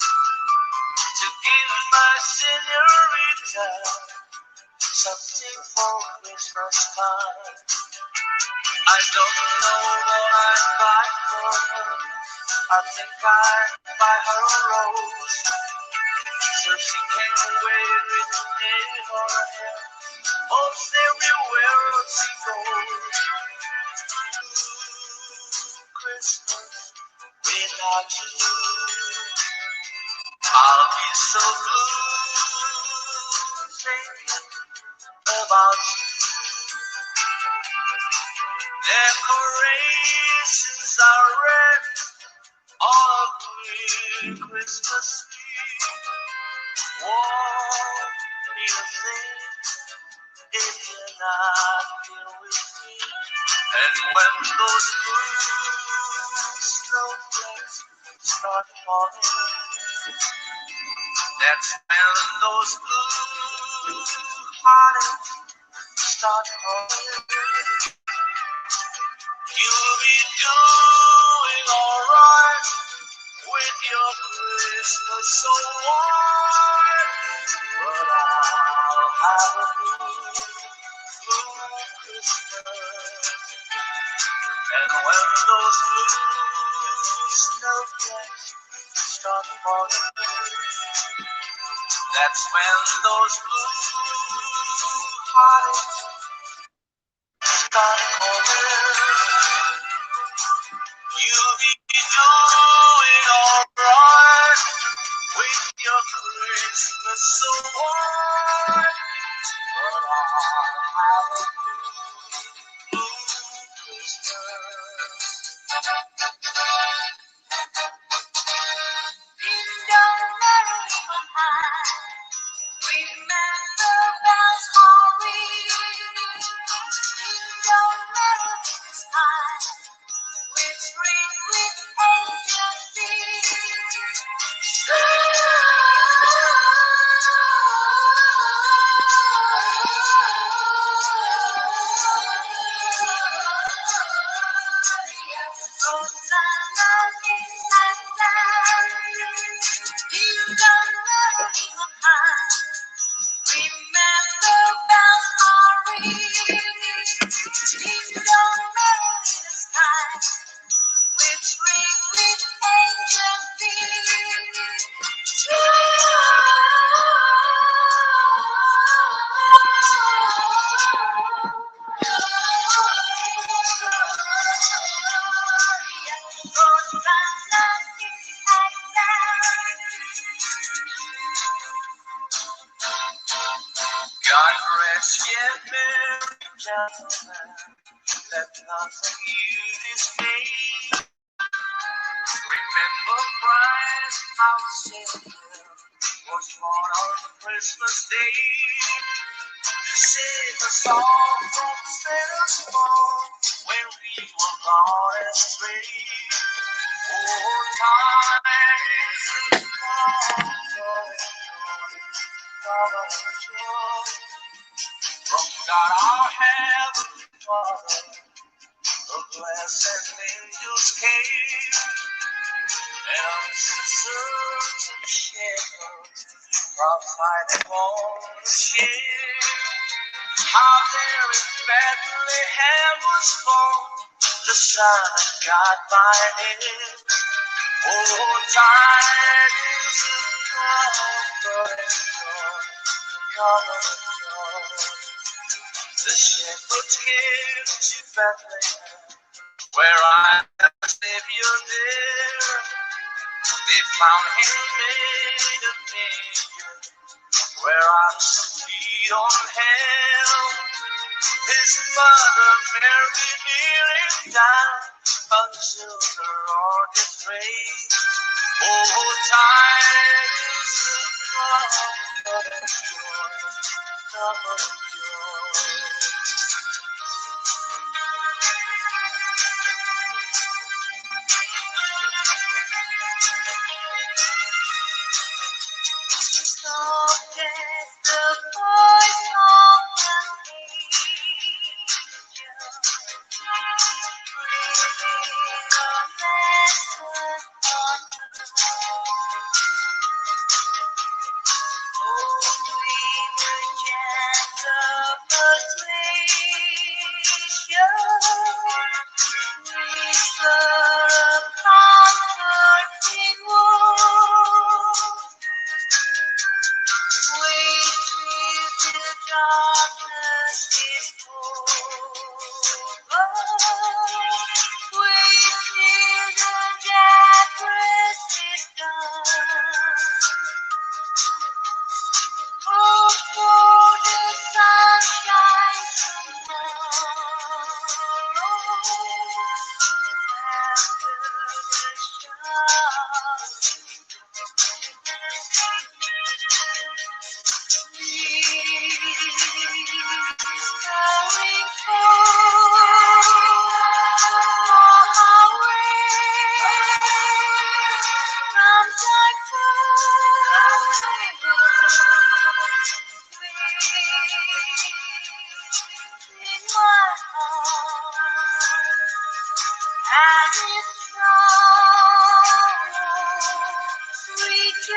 to give my senorita something for Christmas time. I don't know what I'd buy for her. I think I'd buy her a rose, so she can wear it in her hair most everywhere she goes. Christmas without you, I'll be so blue thinking about you. Decorations are red all green Christmas tree. Won't need a thing if you're not here with me. And when those blue snowflakes start falling, that's when those blue heartaches start falling. You'll be doing alright with your Christmas so warm, but I'll have a blue Christmas. And when those blue snowflakes start falling, that's when those blue heartaches start calling. You'll be doing alright with your Christmas so warm, but I'll have a blue Christmas. Ding dong, merry little time. Remember bells are ringing. Ding dong, merry little time. Which ring with angels sing. Rosanna is at last. Ding dong, merry little time. Remember bells are ringing. Ding dong, merry little time. Which ring with angels sing. God rest ye merry gentlemen, let nothing you dismay. Remember Christ our Savior was born on Christmas Day to save us all from sinners' fall when we were gone astray. Oh, time is gone, joy, from God our heavenly Father, the blessed angels came, and certain shepherds provided on the ship. How there in Bethlehem was born sun got my head. Oh, tidings of comfort and joy, comfort and joy. The shepherds came to Bethlehem, where I am a Savior there. They found him made a manger, where I'm some feet on hell. His mother Mary kneeling down until her on his grave. Oh, tidings of comfort and joy, comfort and joy. Soft as the voice of an angel, bringing a message on oh, sweet the gentle persuasion, whisper of comforting word. Wait till the darkness is over. Wait till the darkness is done. Oh, for the sunshine tomorrow after the and it's strong, rejoice.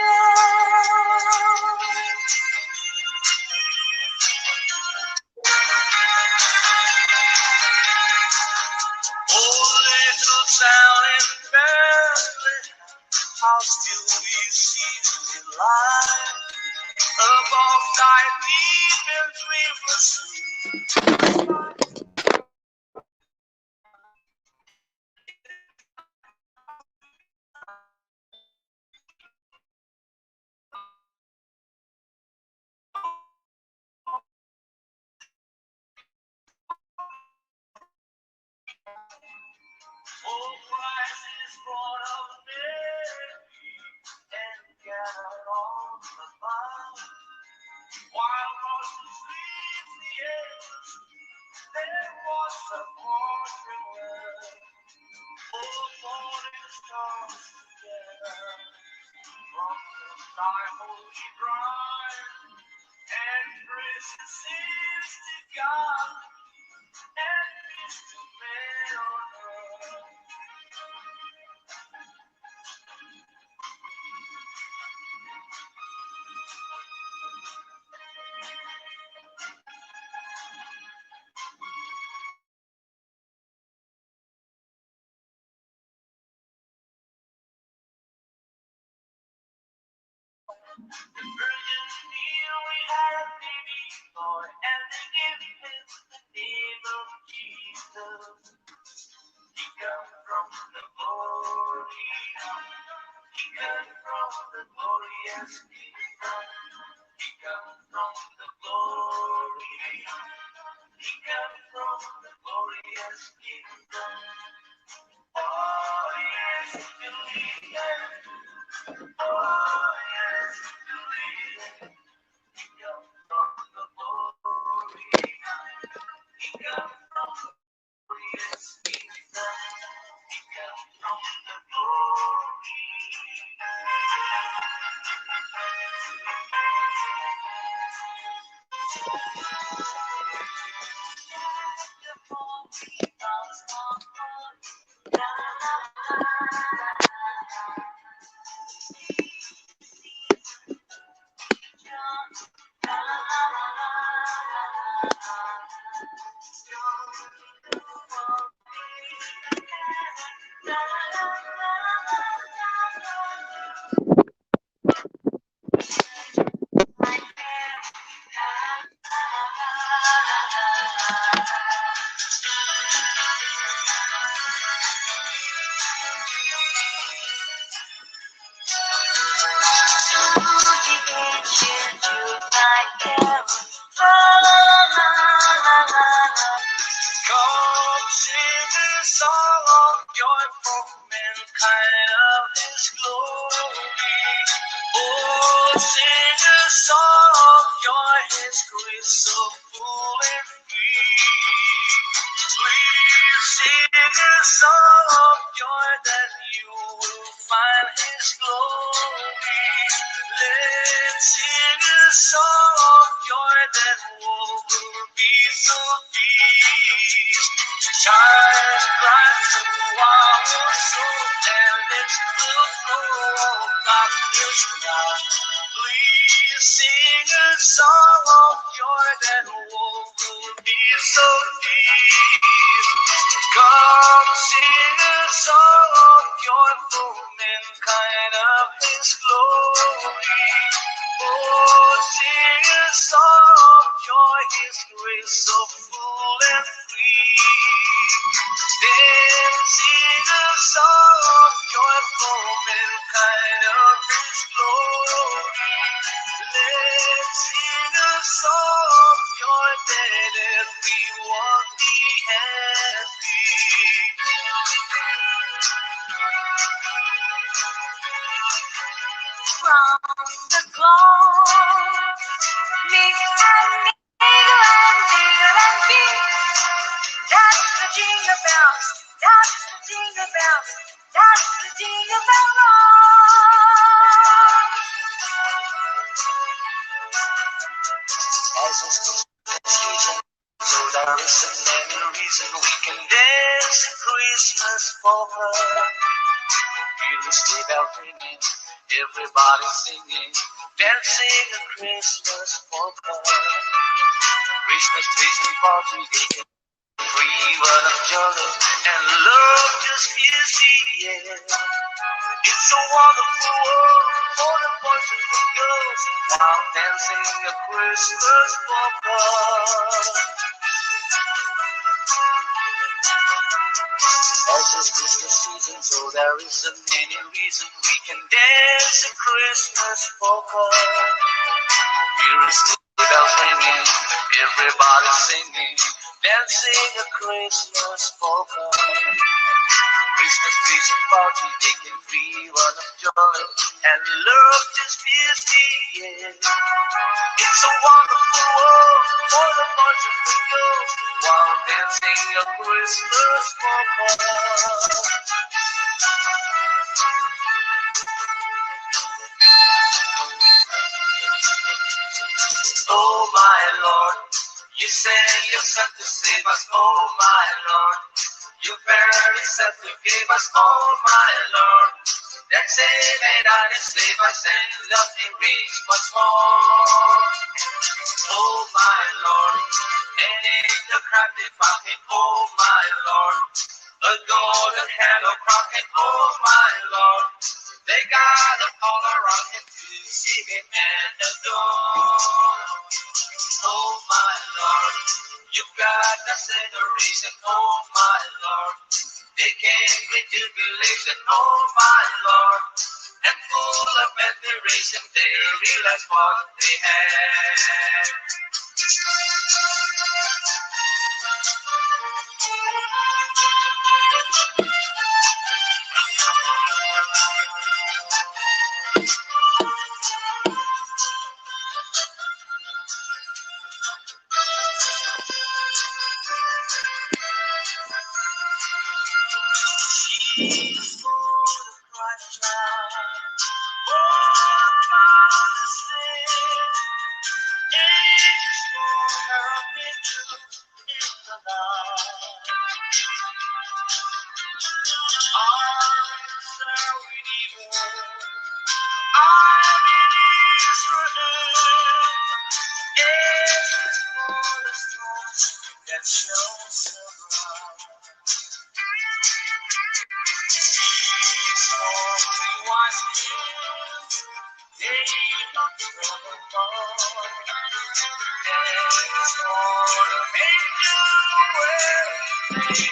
Oh, little town in Bethlehem, how still we see the light above thy demons we must sleep. Oh, Christ is born of Mary and gathered on the vine. While Moses sleeps the angels, there was a morning word. Oh, morning stars together from the sky, holy bride, and praise and sings to God, and peace to men on earth. The virgin knew we had a baby boy, and they gave him the name of Jesus. He comes from the glory, he comes from the glorious kingdom. He comes from the glory, he comes from the glorious kingdom. Oh yes, believe it. Oh yes, believe it. He comes from the glory, he comes from the glorious kingdom. He comes from the glory. song of joy for mankind of His glory. Oh, sing a song of joy, His grace so full and free. Please sing a song of joy that you will find His glory. Let's sing a song of joy that will be so deep. Shine bright through our soul and let's flow up this night. Please sing a song of joy that will be so deep. Come sing a song of joy for mankind of His glory. Oh, sing a song of joy, His grace so full and free. Then sing a song of joy for mankind of His glory. Let's sing a song of joy that everyone be happy. From the globe, mix and mingle and deal and beat. That's the jingle bells, that's the jingle bells, that's the jingle bell rock. As it's Christmas season, so there isn't any reason we can dance a Christmas polka. Hear the sleigh bell ringing, everybody singing, dancing a Christmas polka. Christmas trees and party dating, free run of jolly, and love just fills the air. It's a wonderful world for the boys and the girls while dancing a Christmas polka. As it's Christmas season, so there isn't any reason we can dance a Christmas polka. Hear a sleigh bells ringing, everybody singing, dancing a Christmas polka. Christmas trees and party, they can free run of joy, and love just fills the air. It's a wonderful world for the boys and the girls while dancing a Christmas polka. Oh my Lord, you sent your Son to save us. Oh my Lord, you barely said to give us. Oh my Lord, that save and died and save us, and nothing reach much more. Oh my Lord, and in the crafty pocket. Oh my Lord, a golden handle crocket. Oh my Lord, they got us all around him to see him and adore. Oh my Lord, you got us in a reason. Oh my Lord, they came with jubilation. Oh my Lord, and full of admiration, they realized what they had. She's full of Christ child, born from the sin. Angels for her victory in the night. Arms are redeemer, I'm in Israel. Angels for the storms that shone so bright. She's for the wise men, they look from afar. And it's for the angel where they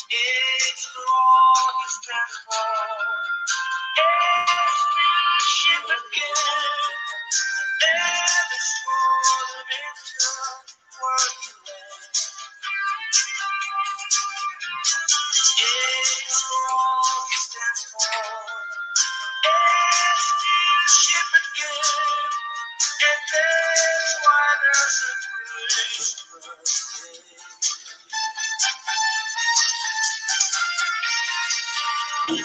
it's Lord His transport, every ship again, and it's for the victor where you land. They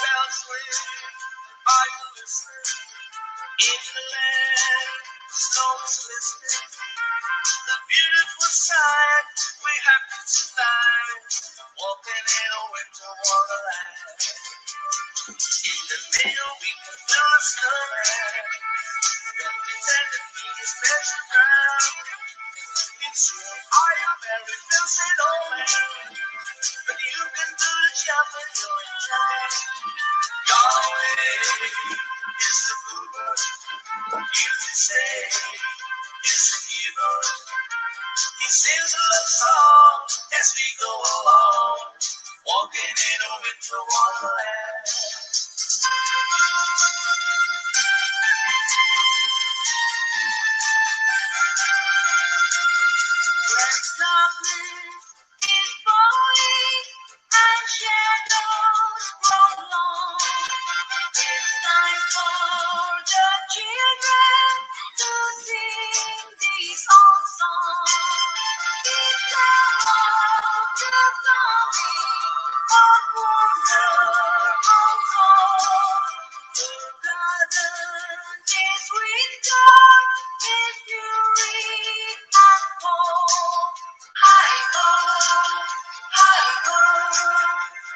bells ring, are you listening? In the land, snow is glistening. The beautiful sight we have to survive. Walking in a winter wonderland. In the middle, we can build a snowman. Then pretend to be a special ground. It's true, I am very filthy old man. But you can do the job when you're in time. Yahweh is the mover. You can say is the giver. He sings a love song as we go along, walking in a winter wonderland. When darkness is falling and shadows grow long, it's time for the children to sing this old song. It's the hope, the coming of wonder untold. Forgotten this winter is fury and cold. Hi ho,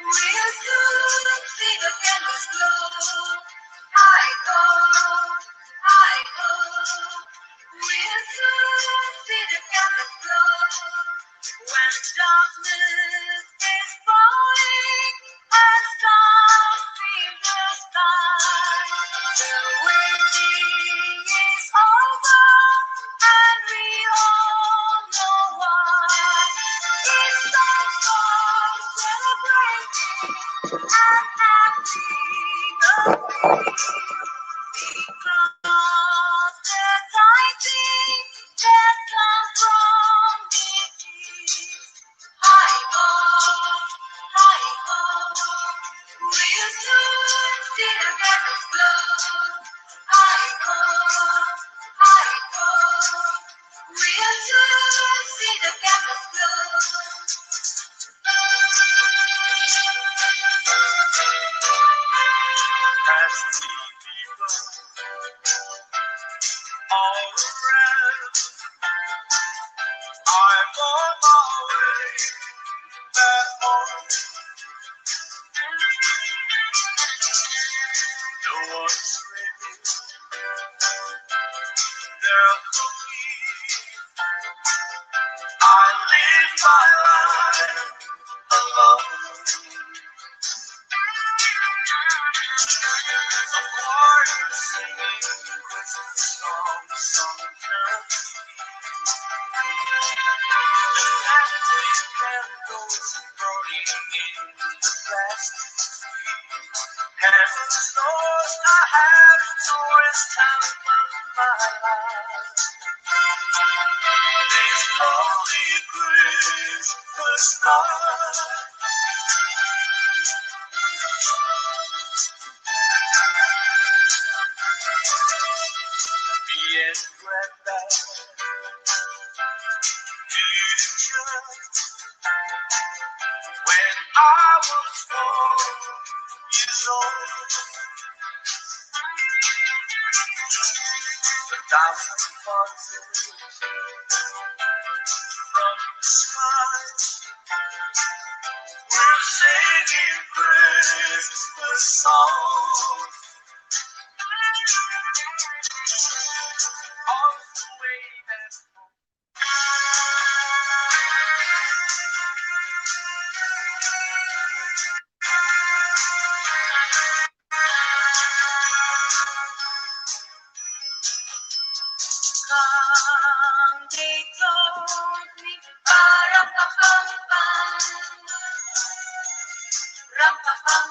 we'll soon see the candles glow. Hi ho, we'll soon see the candles glow. When darkness is falling and stars fill the sky, the waiting is over and we all know why. It's time for celebrating and having a feast. Because the tidings that come from the east. Hi ho, we'll soon see the candles glow. Hi ho, we'll soon see the candles glow. As we people all around, I'm on my way back home. No one's ready there for me. I live my life alone. A choir singing Christmas songs on the church. The electric candles burning in the plastic tree. Heaven knows I have the tourist time of my life. start. Me and Granddad, do you trust? When I was 4 years old, a thousand voices from the sky were singing Christmas songs. All the way back home. Come, they told me, pa-ram-pa-pam-pam, ram-pa-pam.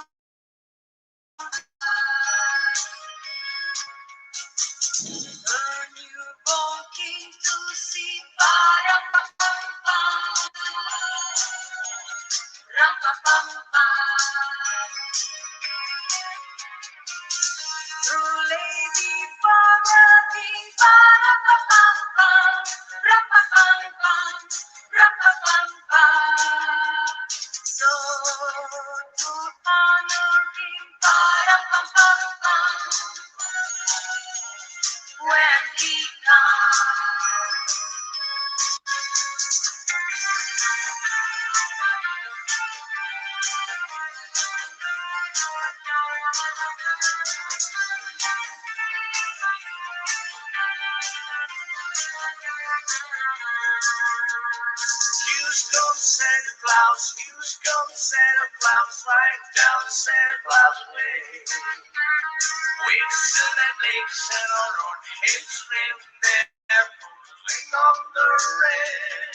A newborn king to see, pa-ram-pa-pam-pam, ram-pa-pam-pam. Through lady father king, pa-ram-pa-pam-pam, ram-pa-pam-pam, ram-pa-pam-pam. So to honor him, pa-ram-pam-pam-pam, when he comes. Here's comes Santa Claus, here's comes Santa Claus, right down Santa Claus way. Waits till that lakes and on our heads live there, pulling on the red.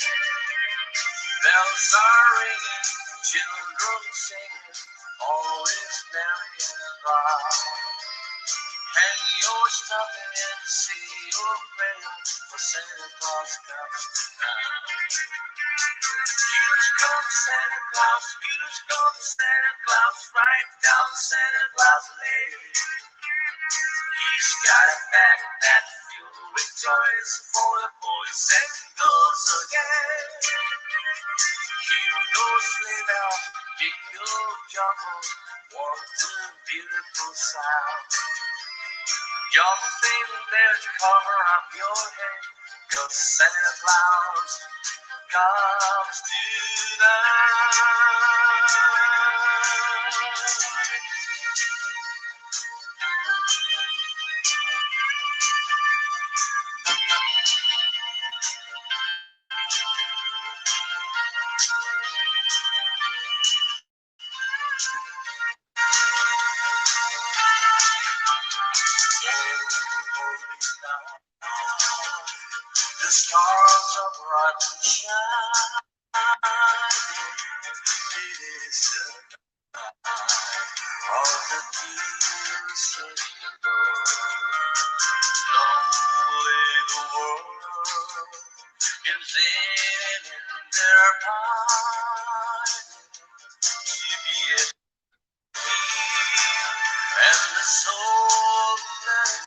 Bells are ringing, children singing, all is merry and bright. Hang your stocking and say your prayer, for Santa Claus comes tonight. Here comes Santa Claus, here comes Santa Claus, right down Santa Claus Lane. He's got a backpack filled with toys for the boys and girls again. Here goes sleigh bell, jingle jungle, what a beautiful sound. Young thing there to cover up your head, 'cause Santa Claus comes tonight. The stars are bright and shining. It is the night of the dearest of lonely the world is in their pining. Give and the soul that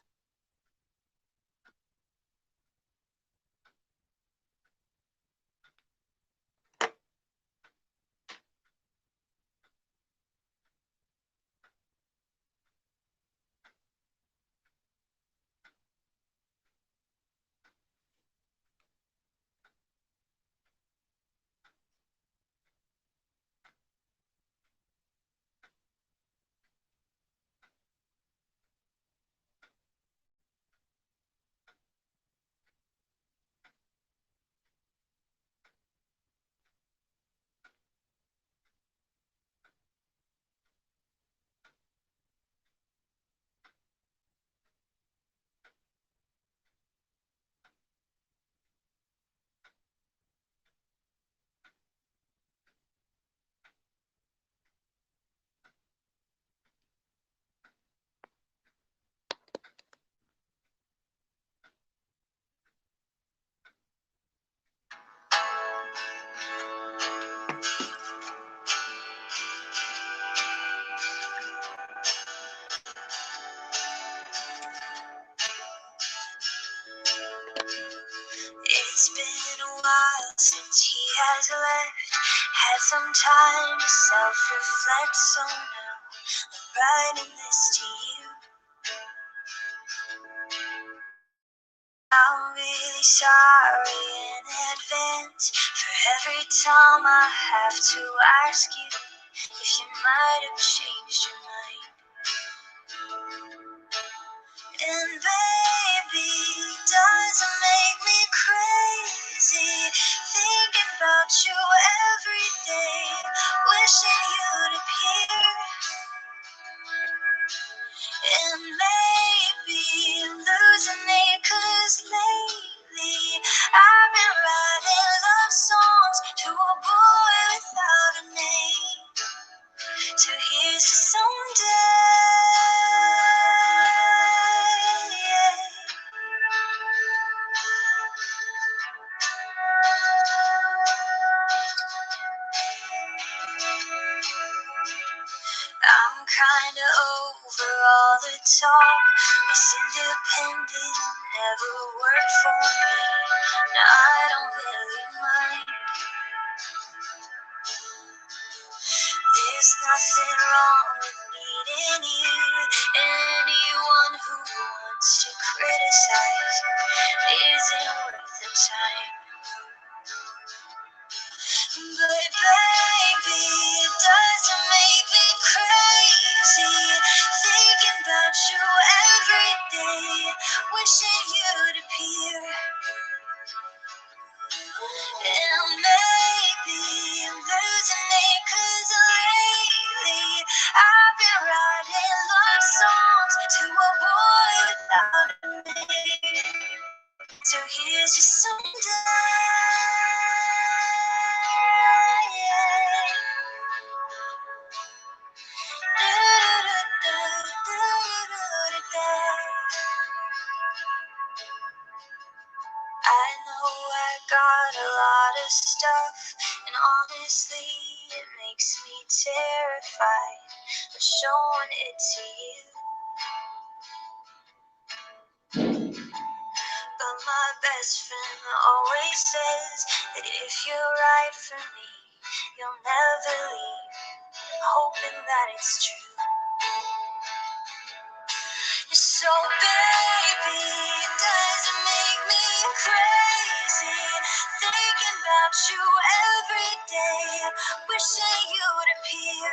while since he has left. Had some time to self-reflect, so now I'm writing this to you. I'm really sorry in advance for every time I have to ask you if you might have changed your mind. And baby, does it make me crazy thinking about you every day, wishing you'd appear. And maybe losing it, 'cause lately I've been writing love songs to a boy without a name. So here's to someday. I'm kinda over all the talk. This independent never worked for me. Now I don't really mind. There's nothing wrong with needing you. Anyone who wants to criticize isn't worth the time. But baby, it doesn't make me crazy thinking about you every day, wishing you'd appear. And maybe I'm losing it, 'cause lately I've been writing love songs to a boy without a name. So here's to someday. I know I got a lot of stuff, and honestly, it makes me terrified of showing it to you. But my best friend always says that if you're right for me, you'll never leave, hoping that it's true. So baby, does it make me crazy thinking about you every day, wishing you'd appear.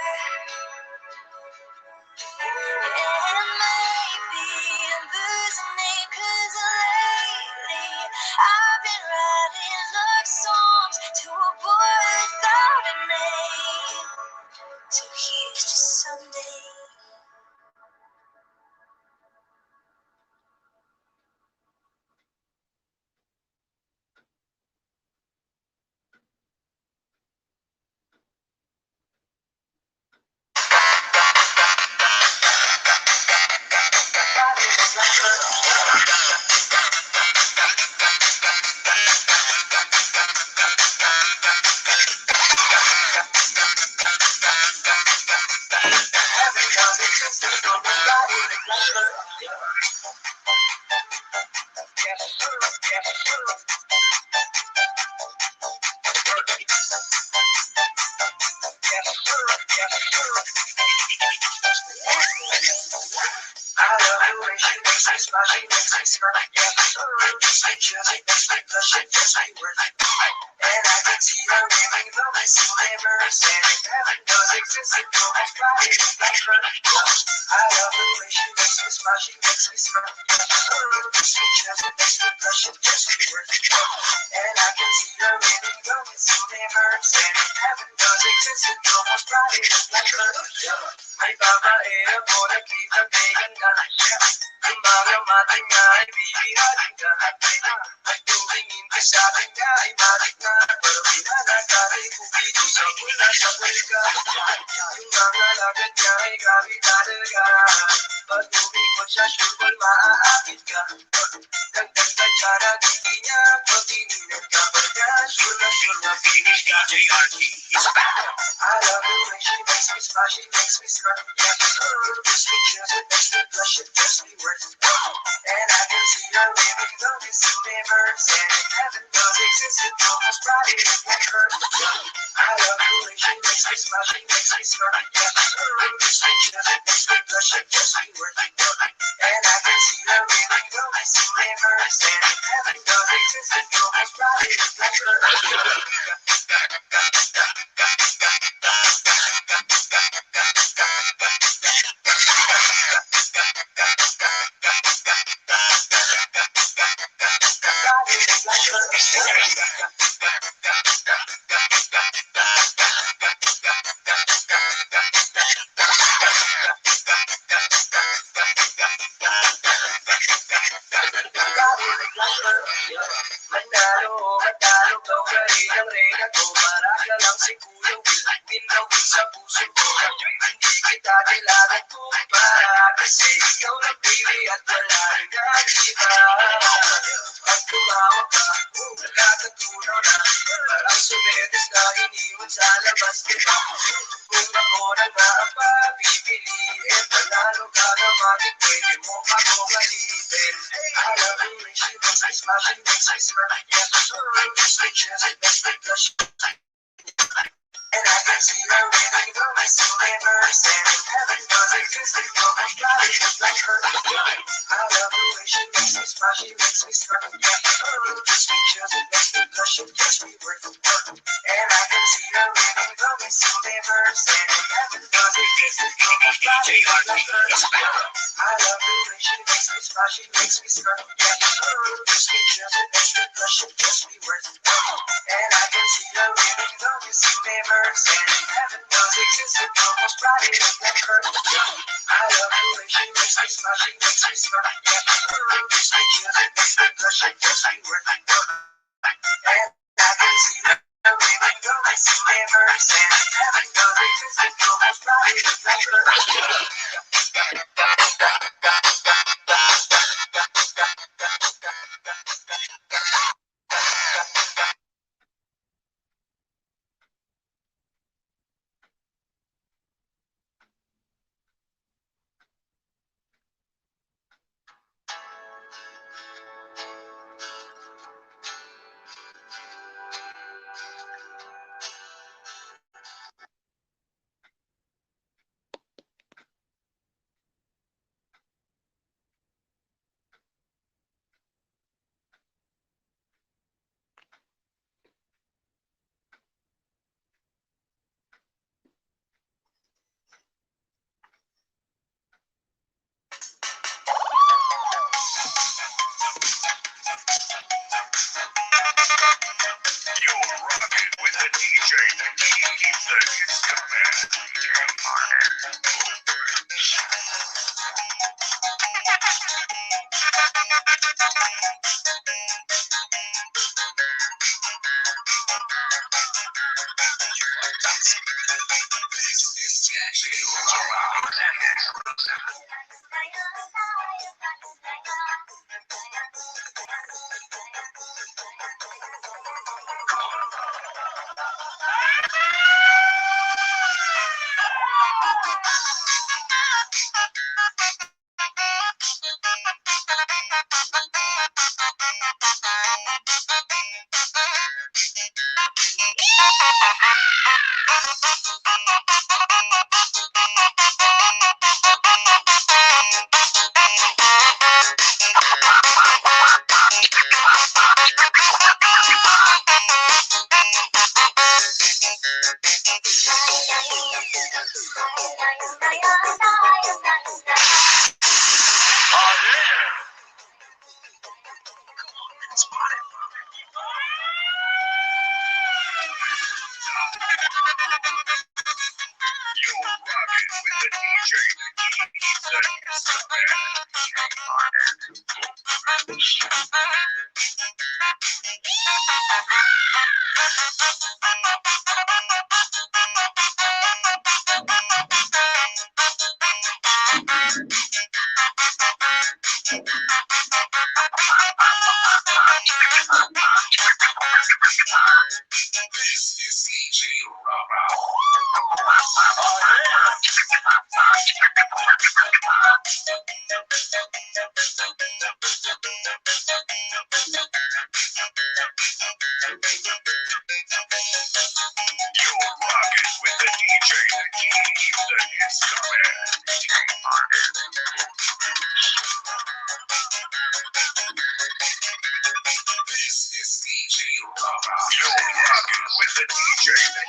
And maybe I'm losing it, 'cause lately I've been writing love songs to a boy without a name. So here's to someday. I love the way she makes me smile, she makes me smirk. Yeah, just pictures, it makes me blush, it makes me work. And I can see her living the missing neighbors, and if heaven does exist, it will have body like her. I love the way she makes me smile, she makes me smirk. Just pictures, it makes me blush, it makes me work. And I can see her living the missing neighbors, and if heaven does exist, it will have body like her. Ay babae ako nakikitabigan ka. Ang mga mata nga ay bibihagin ka. At tumingin ka sa akin nga ay matik na. Pero pinanagaling ko dito sa pula sa bulga. Yung mga lagad niya ay grabe talaga. Pag umikot siya syukol maaakit ka. Dagdag na tsara hindi niya pag tinignan ka. Pagka sure na finish ka. JRT is back. I love the way she makes me smile, she makes me smirk. Just pictures, it makes me blush, it makes me work. And I can see her living the missing neighbors, and if heaven does does exist, it almost body like her. I love the way she makes me smile, she makes me smile. The switches, it makes me blush, it makes me work. And I can see her really going, so never understand. Heaven does exist, it almost body like her. Manalo, matalo, daw ka rin ang reyna ko. Para ka lang si Kuya Will, minawin sa puso ko. Hindi kita kailangan kumpara, kasi ikaw na baby at wala rin ang iba. Pag tumawag ka, nakakatunaw na. Parang sumetes na iniwan sa labas, diba? Kung ako na nga ang papipiliin, panalo ka na bakit pwede mo ako galipin. I love you when she makes me smile, she makes me smile. Yeah, the switches, it makes me blush. And I can see her really going, so never understand. Heaven does exist, it almost got it like her. I love the way she makes me smile, she makes me smile. Yeah, the switches, it makes me blush, it makes me work. And I can see her really going, so never understand. Heaven does exist, it almost got it like her. I love the way she makes me smile, she makes me smile. Yeah, the switches, it makes me blush, it makes me work. And I can see her really going, so never understand. Heaven does exist, it almost brought it like her. I love the way she makes me smile, she makes me smile. Yeah, the switches, it makes me blush, it makes me work. And I can see her really going, so never understand. Heaven does exist, it almost brought it like her. You're rocking with the DJ that keeps the hits coming. DJ the DJ that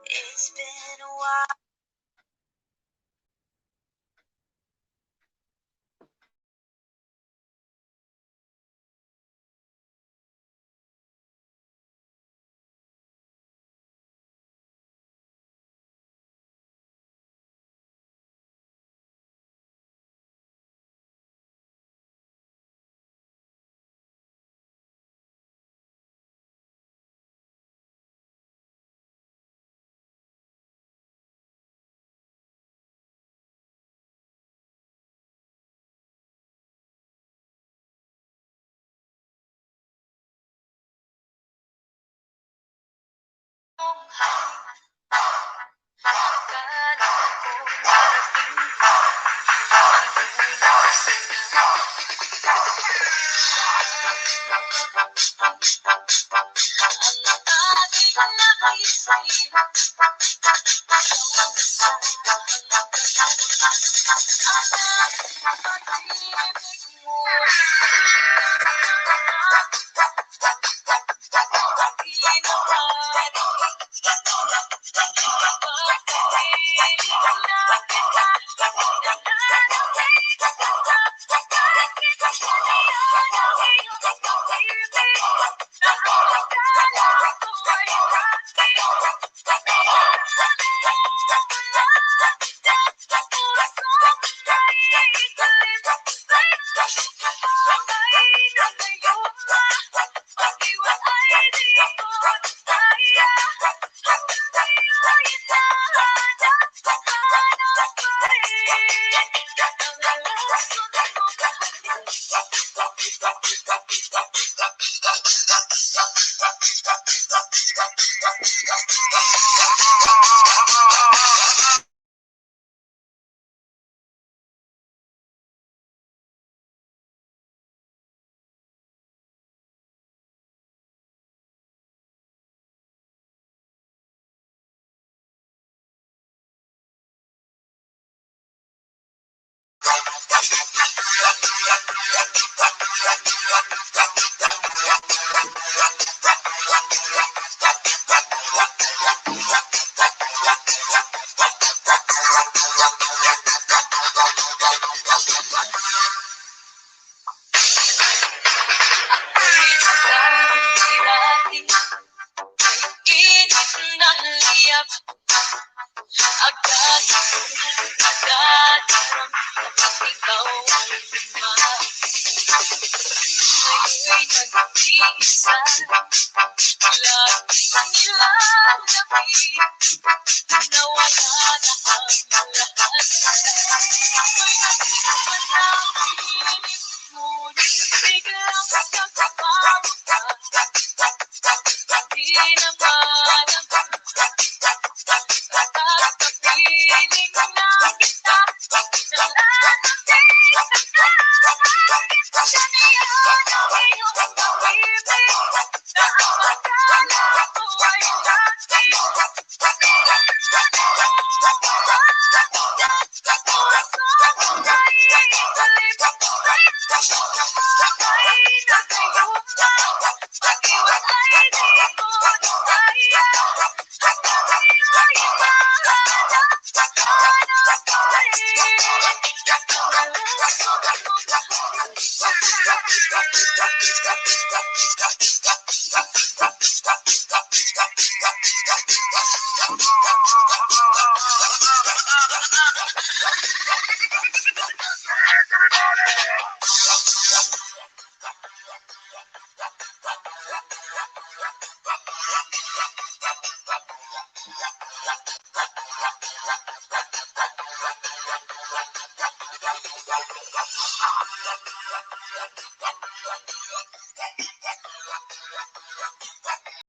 It's been a while.